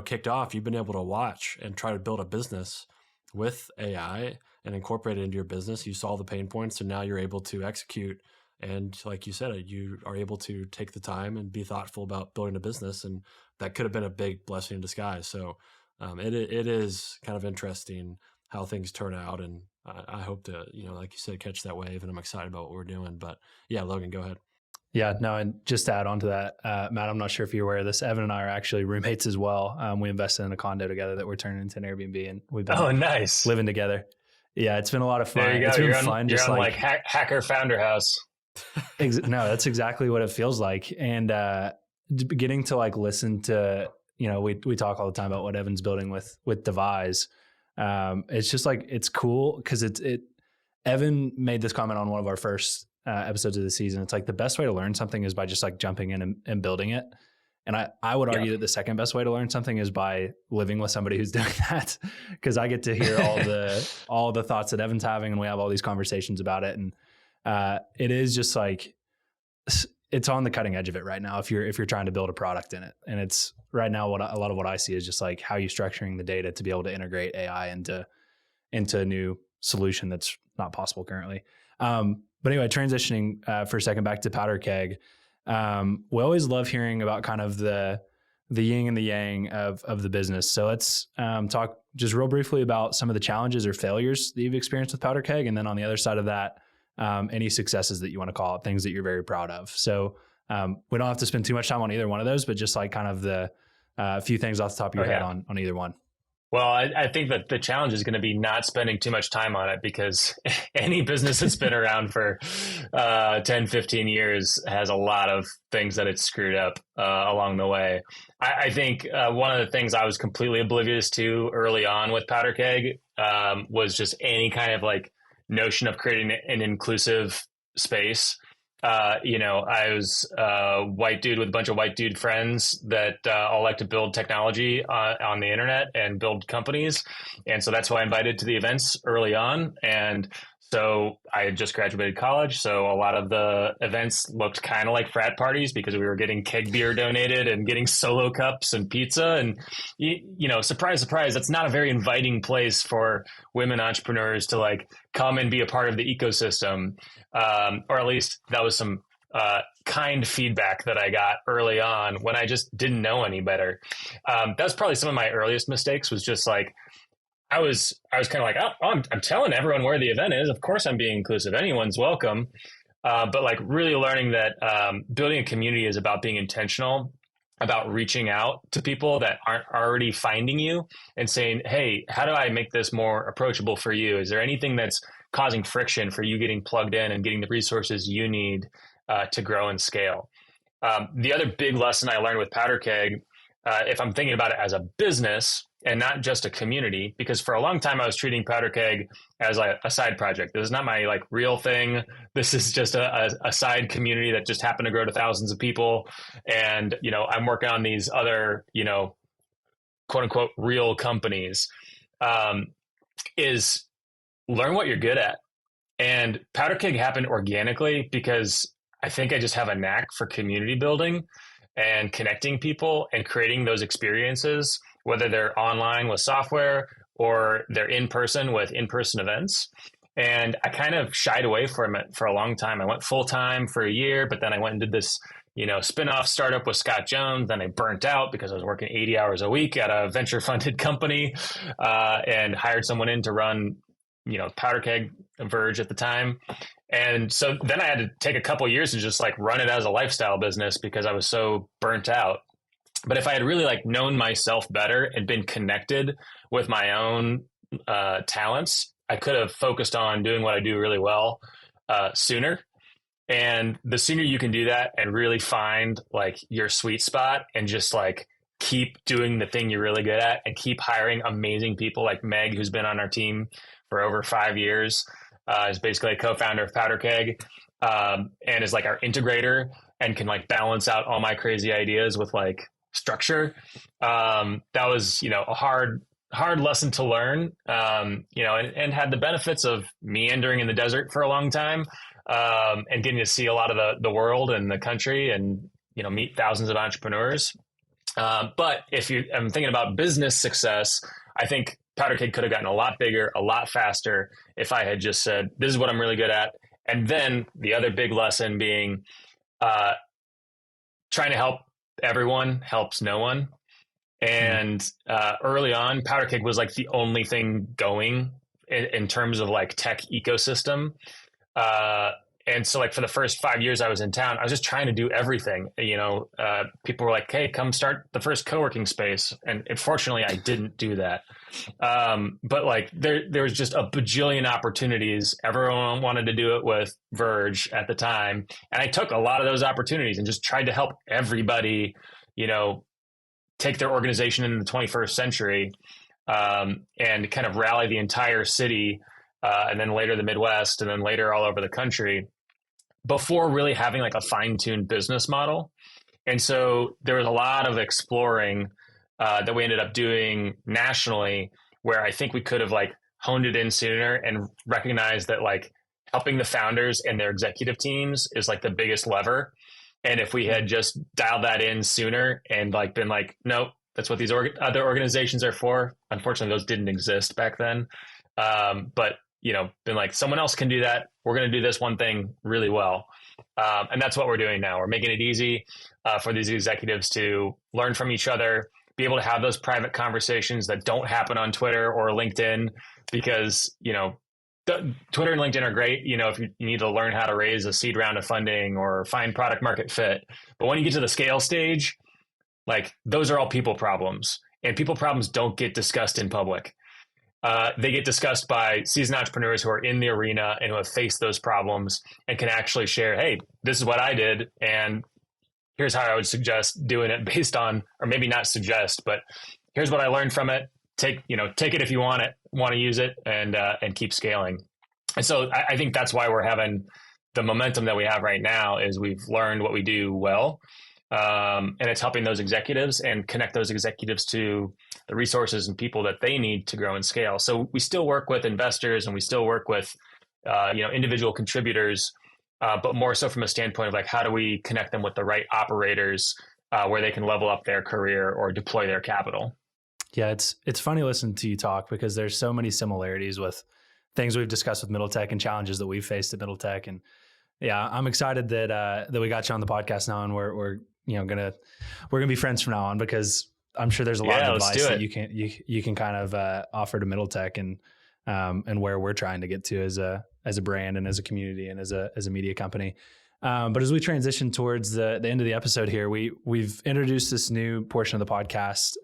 kicked off. You've been able to watch and try to build a business with AI and incorporate it into your business. You saw the pain points, and now you're able to execute. And like you said, you are able to take the time and be thoughtful about building a business. And that could have been a big blessing in disguise. So it is kind of interesting how things turn out. And I hope to, like you said, catch that wave. And I'm excited about what we're doing. But yeah, Logan, go ahead. Yeah, no, and just to add on to that, Matt, I'm not sure if you're aware of this. Evan and I are actually roommates as well. We invested in a condo together that we're turning into an Airbnb, and we've been nice living together. Yeah, it's been a lot of fun. There you go. It's been you're fun. On, just you're on like Hacker Founder House. No, that's exactly what it feels like. And getting to like listen to, we talk all the time about what Evan's building with Devise. It's just like, it's cool because Evan made this comment on one of our first episodes of the season. It's like the best way to learn something is by just like jumping in and building it. And I would argue that the second best way to learn something is by living with somebody who's doing that, because I get to hear all the thoughts that Evan's having, and we have all these conversations about it. And it is just like, it's on the cutting edge of it right now if you're trying to build a product in it. And it's right now a lot of what I see is just like how you're structuring the data to be able to integrate AI into a new solution that's not possible currently. But anyway, transitioning for a second back to Powderkeg. We always love hearing about kind of the yin and the yang of the business. So let's talk just real briefly about some of the challenges or failures that you've experienced with Powderkeg. And then on the other side of that, any successes that you want to call it, things that you're very proud of. So we don't have to spend too much time on either one of those, but just like kind of the few things off the top of your head on either one. Well, I think that the challenge is going to be not spending too much time on it, because any business that's been around for 10, 15 years has a lot of things that it's screwed up along the way. I think one of the things I was completely oblivious to early on with Powderkeg was just any kind of like notion of creating an inclusive space. I was a white dude with a bunch of white dude friends that all like to build technology on the internet and build companies. And so that's why I invited to the events early on. And so I had just graduated college. So a lot of the events looked kind of like frat parties because we were getting keg beer donated and getting solo cups and pizza. And, surprise, surprise, that's not a very inviting place for women entrepreneurs to like come and be a part of the ecosystem. Or at least that was some kind feedback that I got early on when I just didn't know any better. That was probably some of my earliest mistakes, was just like, I was kind of like, I'm telling everyone where the event is. Of course I'm being inclusive. Anyone's welcome. But like really learning that building a community is about being intentional, about reaching out to people that aren't already finding you and saying, hey, how do I make this more approachable for you? Is there anything that's causing friction for you getting plugged in and getting the resources you need to grow and scale? The other big lesson I learned with Powderkeg, if I'm thinking about it as a business and not just a community, because for a long time I was treating Powderkeg as a side project. This is not my like real thing. This is just a side community that just happened to grow to thousands of people. And, I'm working on these other, quote unquote, real companies, is learn what you're good at. And Powderkeg happened organically because I think I just have a knack for community building and connecting people and creating those experiences, whether they're online with software or they're in person with in-person events. And I kind of shied away from it for a long time. I went full-time for a year, but then I went and did this, spin-off startup with Scott Jones. Then I burnt out because I was working 80 hours a week at a venture-funded company and hired someone in to run, Powderkeg Verge at the time. And so then I had to take a couple of years to just like run it as a lifestyle business because I was so burnt out. But if I had really like known myself better and been connected with my own talents, I could have focused on doing what I do really well sooner. And the sooner you can do that and really find like your sweet spot and just like keep doing the thing you're really good at and keep hiring amazing people like Meg, who's been on our team for over 5 years, is basically a co-founder of Powderkeg and is like our integrator and can like balance out all my crazy ideas with like structure. That was, a hard lesson to learn, and had the benefits of meandering in the desert for a long time and getting to see a lot of the world and the country and, meet thousands of entrepreneurs. But if I'm thinking about business success, I think Powderkeg could have gotten a lot bigger, a lot faster if I had just said, this is what I'm really good at. And then the other big lesson being trying to help everyone helps no one. And early on, Powderkeg was like the only thing going in terms of like tech ecosystem. And so like for the first 5 years I was in town, I was just trying to do everything. People were like, hey, come start the first co-working space. And unfortunately I didn't do that. But like there was just a bajillion opportunities. Everyone wanted to do it with Verge at the time. And I took a lot of those opportunities and just tried to help everybody, take their organization into the 21st century and kind of rally the entire city and then later the Midwest and then later all over the country before really having like a fine-tuned business model. And so there was a lot of exploring that we ended up doing nationally where I think we could have like honed it in sooner and recognized that like helping the founders and their executive teams is like the biggest lever. And if we had just dialed that in sooner and like been like, nope, that's what these other organizations are for. Unfortunately, those didn't exist back then. But been like, someone else can do that. We're going to do this one thing really well. And that's what we're doing now. We're making it easy for these executives to learn from each other, be able to have those private conversations that don't happen on Twitter or LinkedIn because, Twitter and LinkedIn are great, if you need to learn how to raise a seed round of funding or find product market fit. But when you get to the scale stage, like those are all people problems, and people problems don't get discussed in public. They get discussed by seasoned entrepreneurs who are in the arena and who have faced those problems and can actually share, hey, this is what I did. And here's how I would suggest doing it based on, or maybe not suggest, but here's what I learned from it. Take it if you want to use it and keep scaling. And so I think that's why we're having the momentum that we have right now is we've learned what we do well. And it's helping those executives and connect those executives to the resources and people that they need to grow and scale. So we still work with investors and we still work with, individual contributors, but more so from a standpoint of like, how do we connect them with the right operators where they can level up their career or deploy their capital? Yeah, it's funny listening to you talk because there's so many similarities with things we've discussed with Middle Tech and challenges that we've faced at Middle Tech. And yeah, I'm excited that we got you on the podcast now, and we're gonna be friends from now on because I'm sure there's a lot of advice that you can kind of offer to Middle Tech. And and where we're trying to get to as a brand and as a community and as a media company. But as we transition towards the end of the episode here, we've introduced this new portion of the podcast.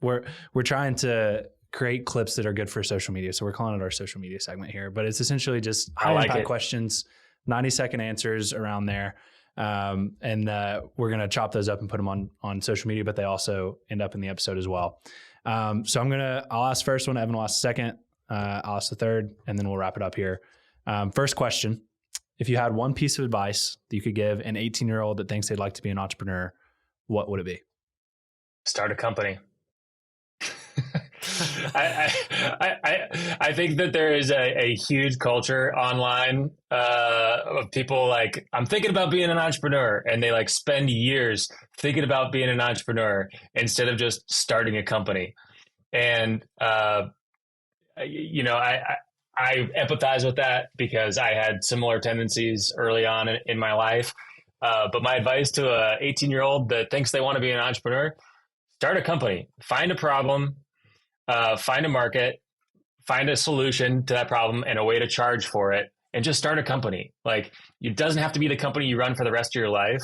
We're trying to create clips that are good for social media. So we're calling it our social media segment here, but it's essentially just high impact questions, 90-second answers around there. And we're going to chop those up and put them on social media, but they also end up in the episode as well. So I'll ask first one. Evan will ask second. I'll ask the third, and then we'll wrap it up here. First question: if you had one piece of advice that you could give an 18-year-old that thinks they'd like to be an entrepreneur, what would it be? Start a company. I think that there is a huge culture online of people like, I'm thinking about being an entrepreneur, and they like spend years thinking about being an entrepreneur instead of just starting a company. And I empathize with that because I had similar tendencies early on in my life. But my advice to a 18-year-old that thinks they want to be an entrepreneur: start a company, find a problem, find a market, find a solution to that problem and a way to charge for it, and just start a company. Like, it doesn't have to be the company you run for the rest of your life.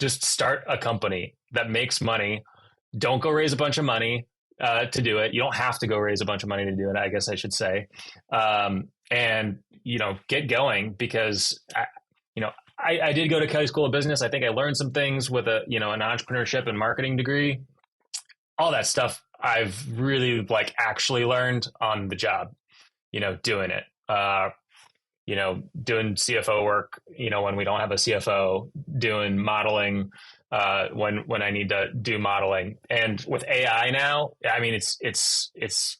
Just start a company that makes money. Don't go raise a bunch of money to do it. You don't have to go raise a bunch of money to do it, I guess I should say. And, get going, because I did go to Kelly School of Business. I think I learned some things with an entrepreneurship and marketing degree. All that stuff I've really actually learned on the job, doing it, doing CFO work, when we don't have a CFO, doing modeling, when I need to do modeling. And with AI now, I mean, it's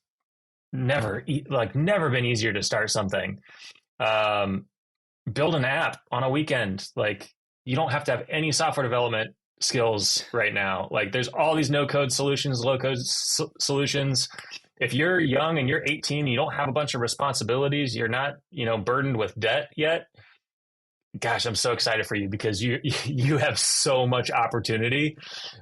never been easier to start something. Build an app on a weekend. You don't have to have any software development skills right now. There's all these no-code solutions, low-code solutions. If you're young and you're 18, you don't have a bunch of responsibilities, you're not, burdened with debt yet. Gosh, I'm so excited for you, because you have so much opportunity.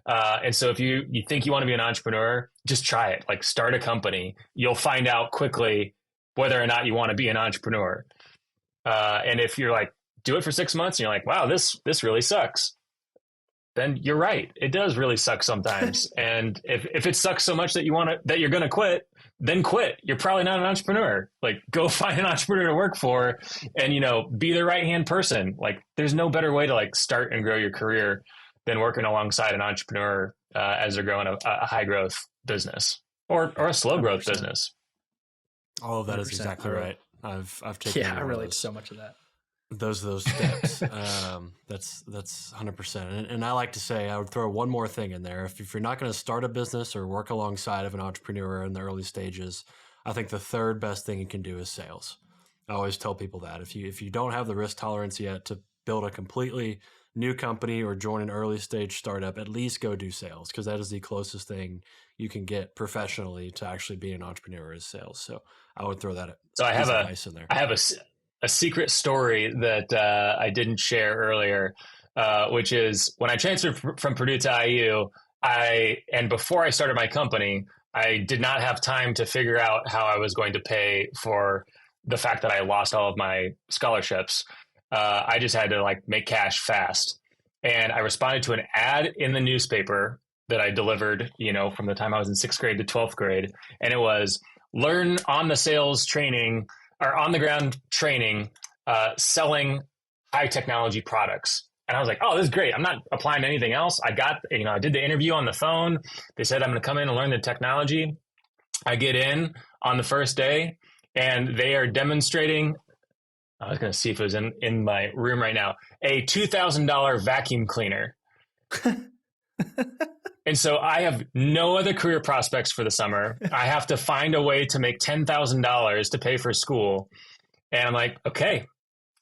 And so if you think you want to be an entrepreneur, just try it. Start a company. You'll find out quickly whether or not you want to be an entrepreneur. And if you're do it for 6 months and you're wow, this really sucks, then you're right. It does really suck sometimes. And if it sucks so much that you're going to quit, then quit. You're probably not an entrepreneur. Go find an entrepreneur to work for and, be the right-hand person. There's no better way to start and grow your career than working alongside an entrepreneur as they're growing a high growth business or a slow growth 100%. business. All of that is exactly right. I've taken I relate so much of that. Those steps. That's 100%. And I like to say, I would throw one more thing in there. If you're not going to start a business or work alongside of an entrepreneur in the early stages, I think the third best thing you can do is sales. I always tell people that if you don't have the risk tolerance yet to build a completely new company or join an early stage startup, at least go do sales, because that is the closest thing you can get professionally to actually being an entrepreneur is sales. So I would throw that. So I have advice in there. I have a secret story that I didn't share earlier, which is when I transferred from Purdue to IU, and before I started my company, I did not have time to figure out how I was going to pay for the fact that I lost all of my scholarships. I just had to make cash fast. And I responded to an ad in the newspaper that I delivered, from the time I was in 6th grade to 12th grade. And it was learn on the sales training or on the ground training, selling high technology products. And I was like, oh, this is great. I'm not applying to anything else. I did the interview on the phone. They said, I'm going to come in and learn the technology. I get in on the first day and they are demonstrating, I was going to see if it was in my room right now, a $2,000 vacuum cleaner. And so I have no other career prospects for the summer. I have to find a way to make $10,000 to pay for school. And I'm like, okay,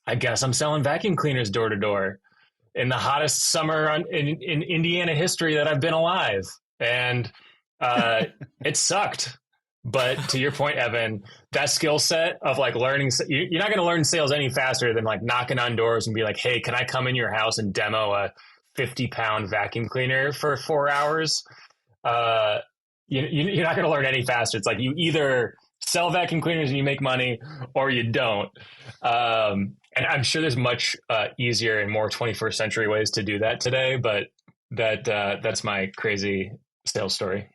I guess I'm selling vacuum cleaners door to door in the hottest summer in Indiana history that I've been alive. And it sucked. But to your point, Evan, that skill set of learning, you're not going to learn sales any faster than knocking on doors and be like, hey, can I come in your house and demo a 50-pound vacuum cleaner for 4 hours? You're not going to learn any faster. It's you either sell vacuum cleaners and you make money, or you don't. And I'm sure there's much easier and more 21st century ways to do that today, but that's my crazy sales story.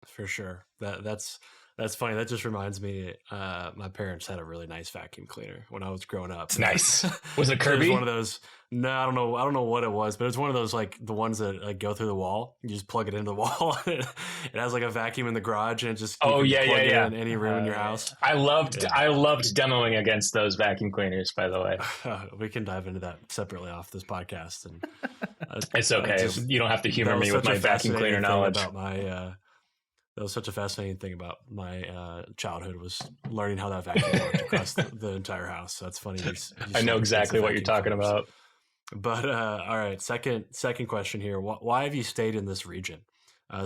For sure. That's funny. That just reminds me, my parents had a really nice vacuum cleaner when I was growing up. It's nice. Was it Kirby? It was one of those. No, I don't know what it was, but it's one of those, like the ones that like go through the wall. You just plug it into the wall. It has like a vacuum in the garage, and it just plug it in any room in your house. I loved demoing against those vacuum cleaners, by the way. We can dive into that separately off this podcast, and it's okay. You don't have to humor me with my vacuum cleaner knowledge. About my that was such a fascinating thing about my childhood, was learning how that vacuum worked across the entire house. So that's funny. I know exactly what you're talking about. But all right, second question here. Why have you stayed in this region?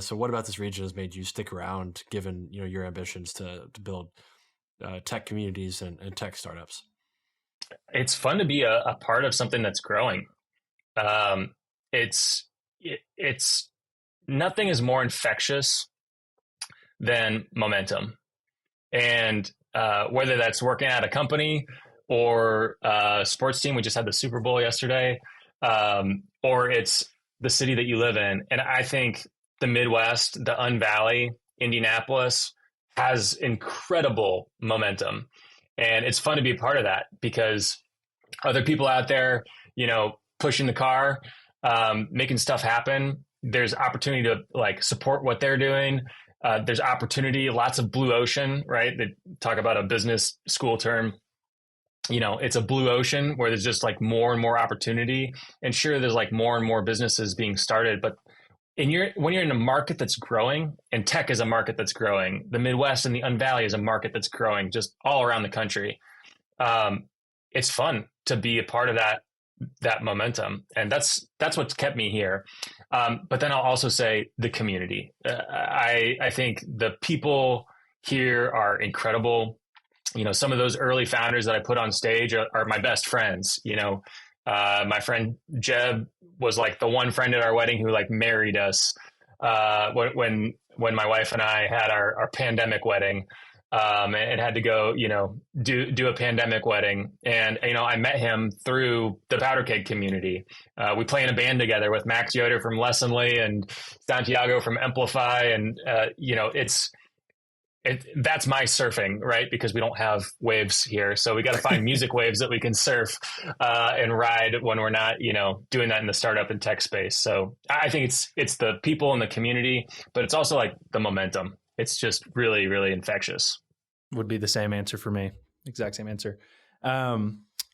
So what about this region has made you stick around, given your ambitions to build tech communities and tech startups? It's fun to be a part of something that's growing. It's nothing is more infectious than momentum. And whether that's working at a company or a sports team, we just had the Super Bowl yesterday, or it's the city that you live in. And I think the Midwest, the Un-Valley, Indianapolis has incredible momentum. And it's fun to be a part of that because other people out there, pushing the car, making stuff happen. There's opportunity to like support what they're doing. There's opportunity, lots of blue ocean, right? They talk about a business school term. It's a blue ocean where there's just like more and more opportunity. And sure, there's like more and more businesses being started. But when you're in a market that's growing, and tech is a market that's growing, the Midwest and the Un-Valley is a market that's growing just all around the country. It's fun to be a part of that momentum. And that's what's kept me here. But then I'll also say the community. I think the people here are incredible. Some of those early founders that I put on stage are my best friends. My friend Jeb was like the one friend at our wedding who like married us when my wife and I had our pandemic wedding. And had to go, do a pandemic wedding. And, I met him through the Powderkeg community. We play in a band together with Max Yoder from Lessonly and Santiago from Amplify. And, that's my surfing, right? Because we don't have waves here. So we got to find music waves that we can surf and ride when we're not, doing that in the startup and tech space. So I think it's the people in the community, but it's also like the momentum. It's just really, really infectious. Would be the same answer for me. Exact same answer. All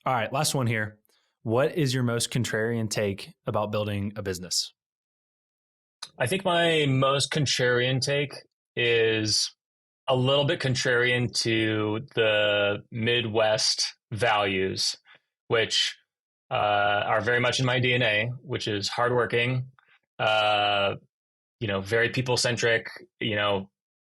right, last one here. What is your most contrarian take about building a business? I think my most contrarian take is a little bit contrarian to the Midwest values, which are very much in my DNA, which is hardworking, very people-centric,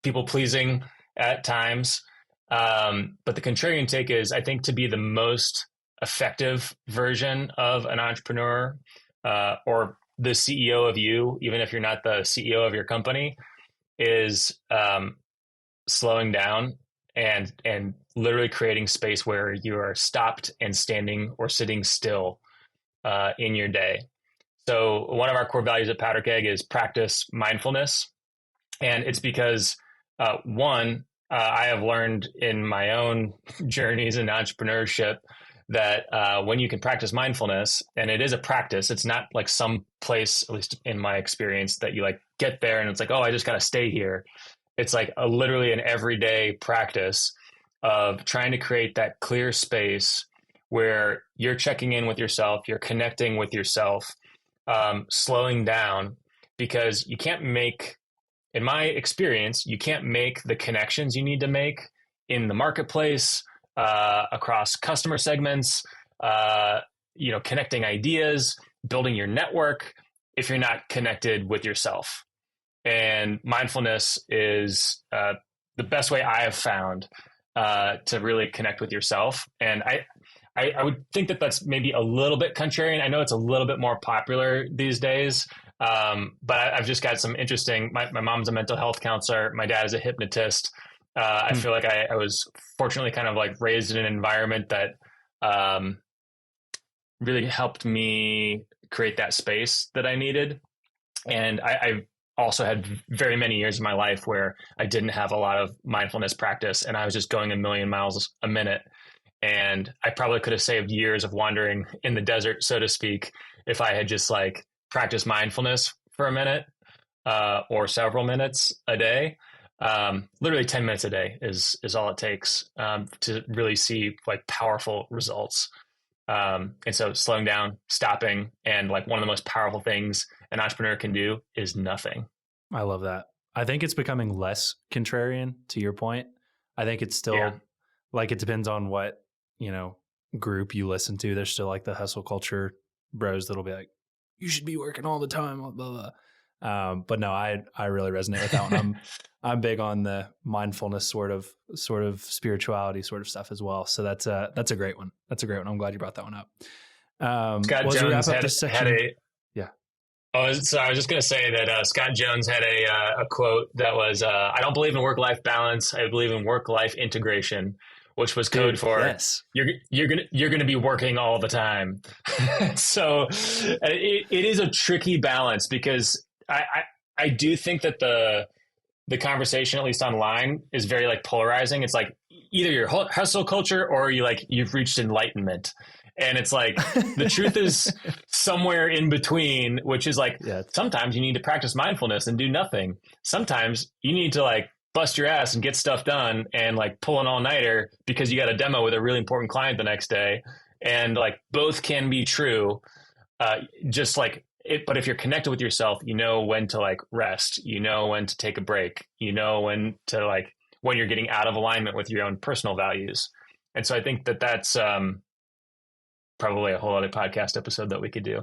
people-pleasing at times. But the contrarian take is, I think, to be the most effective version of an entrepreneur or the CEO of you, even if you're not the CEO of your company, is slowing down and literally creating space where you are stopped and standing or sitting still in your day. So one of our core values at Powderkeg is practice mindfulness. And it's because, I have learned in my own journeys in entrepreneurship that when you can practice mindfulness, and it is a practice, it's not like some place, at least in my experience, that you like get there and it's like, oh, I just got to stay here. It's like literally an everyday practice of trying to create that clear space where you're checking in with yourself, you're connecting with yourself, slowing down, because you can't make, in my experience, you can't make the connections you need to make in the marketplace, across customer segments, connecting ideas, building your network, if you're not connected with yourself. And mindfulness is the best way I have found to really connect with yourself. And I would think that that's maybe a little bit contrarian. I know it's a little bit more popular these days. But I've just got some interesting, my mom's a mental health counselor. My dad is a hypnotist. I feel like I was fortunately kind of like raised in an environment that really helped me create that space that I needed. And I also had very many years in my life where I didn't have a lot of mindfulness practice and I was just going a million miles a minute. And I probably could have saved years of wandering in the desert, so to speak, if I had just like practiced mindfulness for a minute or several minutes a day. Literally 10 minutes a day is all it takes to really see like powerful results. And so slowing down, stopping, and like one of the most powerful things an entrepreneur can do is nothing. I love that. I think it's becoming less contrarian to your point. I think it's still like, it depends on what, group you listen to. There's still like the hustle culture bros that'll be like, you should be working all the time, blah, blah, blah. But no, I really resonate with that one. I'm big on the mindfulness sort of spirituality sort of stuff as well. So that's a great one. That's a great one. I'm glad you brought that one up. Scott Jones had a yeah. Oh, so I was just going to say that Scott Jones had a quote that was, "I don't believe in work-life balance. I believe in work-life integration," which was code for you're gonna be working all the time. So it is a tricky balance because I do think that the conversation, at least online, is very like polarizing. It's like either you're hustle culture or you've reached enlightenment. And it's like the truth is somewhere in between, which is like sometimes you need to practice mindfulness and do nothing. Sometimes you need to like bust your ass and get stuff done and like pull an all-nighter because you got a demo with a really important client the next day. And like both can be true. Just like it, but if you're connected with yourself, you know when to like rest, you know when to take a break, you know when to like when you're getting out of alignment with your own personal values. And so I think that that's probably a whole other podcast episode that we could do.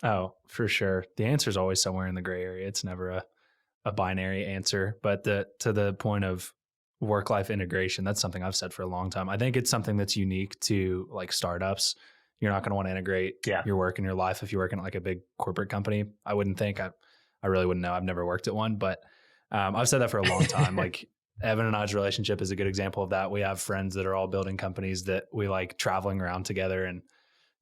Oh, for sure. The answer is always somewhere in the gray area. It's never a binary answer. But to the point of work-life integration, that's something I've said for a long time. I think it's something that's unique to like startups. You're not going to want to integrate your work and your life if you're working at like a big corporate company. I wouldn't think. I really wouldn't know. I've never worked at one, but I've said that for a long time. Like Evan and I's relationship is a good example of that. We have friends that are all building companies that we like traveling around together and,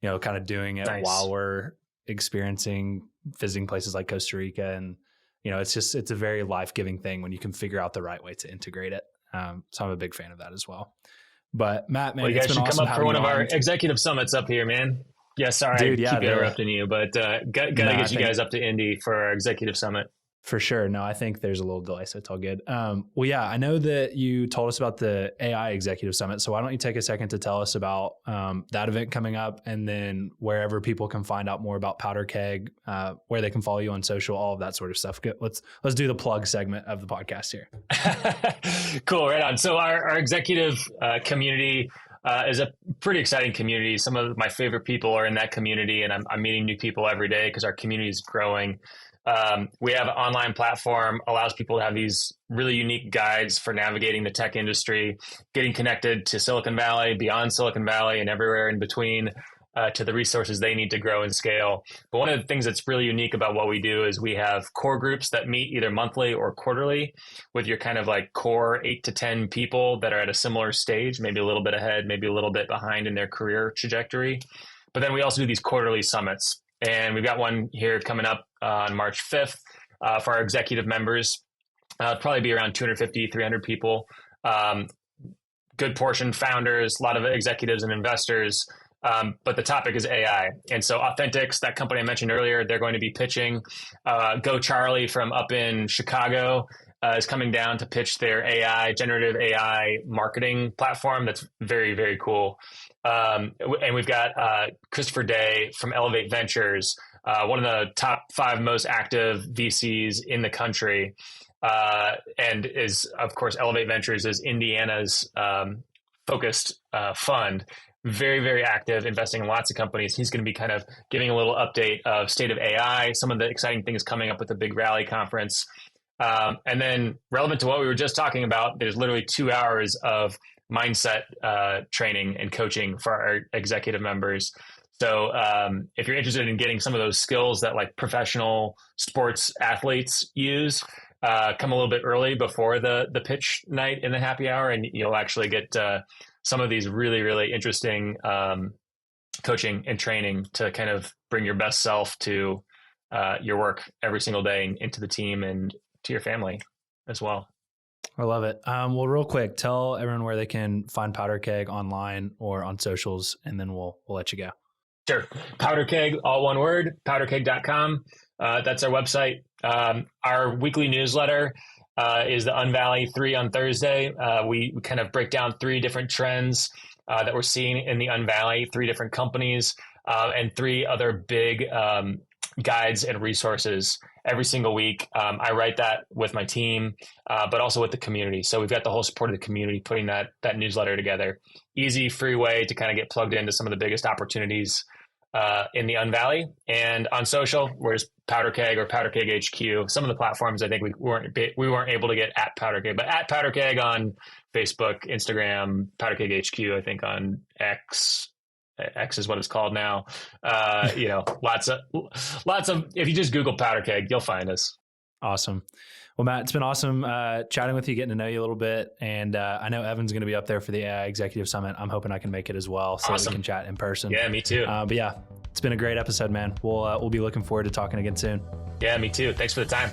kind of doing it while we're visiting places like Costa Rica. And, it's a very life-giving thing when you can figure out the right way to integrate it. So I'm a big fan of that as well. But Matt, man, you guys it's been should awesome come up for one of our executive summits up here, man. Yeah, sorry, Dude, I keep interrupting you, but gotta get you guys up to Indy for our executive summit. For sure. No, I think there's a little delay, so it's all good. Well, yeah, I know that you told us about the AI Executive Summit. So why don't you take a second to tell us about that event coming up, and then wherever people can find out more about Powderkeg, where they can follow you on social, all of that sort of stuff. Let's do the plug segment of the podcast here. Cool, right on. So our executive community is a pretty exciting community. Some of my favorite people are in that community, and I'm meeting new people every day because our community is growing. We have an online platform, allows people to have these really unique guides for navigating the tech industry, getting connected to Silicon Valley, beyond Silicon Valley, and everywhere in between, to the resources they need to grow and scale. But one of the things that's really unique about what we do is we have core groups that meet either monthly or quarterly with your kind of like core 8 to 10 people that are at a similar stage, maybe a little bit ahead, maybe a little bit behind in their career trajectory. But then we also do these quarterly summits. And we've got one here coming up on March 5th for our executive members. Probably be around 250, 300 people. Good portion founders, a lot of executives and investors. But the topic is AI. And so Authentics, that company I mentioned earlier, they're going to be pitching. Go Charlie from up in Chicago is coming down to pitch their generative AI marketing platform. That's very, very cool. And we've got Christopher Day from Elevate Ventures, one of the top 5 most active VCs in the country, and is, of course, Elevate Ventures is Indiana's focused fund. Very, very active, investing in lots of companies. He's going to be kind of giving a little update of state of AI, some of the exciting things coming up with the big rally conference. And then relevant to what we were just talking about, there's literally 2 hours of mindset training and coaching for our executive members. So if you're interested in getting some of those skills that like professional sports athletes use, come a little bit early before the pitch night in the happy hour, and you'll actually get some of these really, really interesting coaching and training to kind of bring your best self to your work every single day and into the team and to your family as well. I love it. Well, real quick, tell everyone where they can find Powderkeg online or on socials, and then we'll let you go. Sure. Powderkeg, all one word, powderkeg.com. That's our website. Our weekly newsletter is the Unvalley 3 on Thursday. We kind of break down 3 different trends that we're seeing in the Unvalley, 3 different companies, and 3 other big guides and resources every single week. I write that with my team, but also with the community. So we've got the whole support of the community putting that newsletter together. Easy, free way to kind of get plugged into some of the biggest opportunities in the Unvalley. And on social, where's Powderkeg or Powderkeg HQ. Some of the platforms I think we weren't able to get at Powderkeg, but at Powderkeg on Facebook, Instagram, Powderkeg HQ, I think on X is what it's called now. Lots of, if you just Google Powderkeg, you'll find us. Awesome. Well, Matt, it's been awesome chatting with you, getting to know you a little bit. And I know Evan's going to be up there for the AI Executive Summit. I'm hoping I can make it as well so that we can chat in person. Yeah, me too. But yeah, it's been a great episode, man. We'll be looking forward to talking again soon. Yeah, me too. Thanks for the time.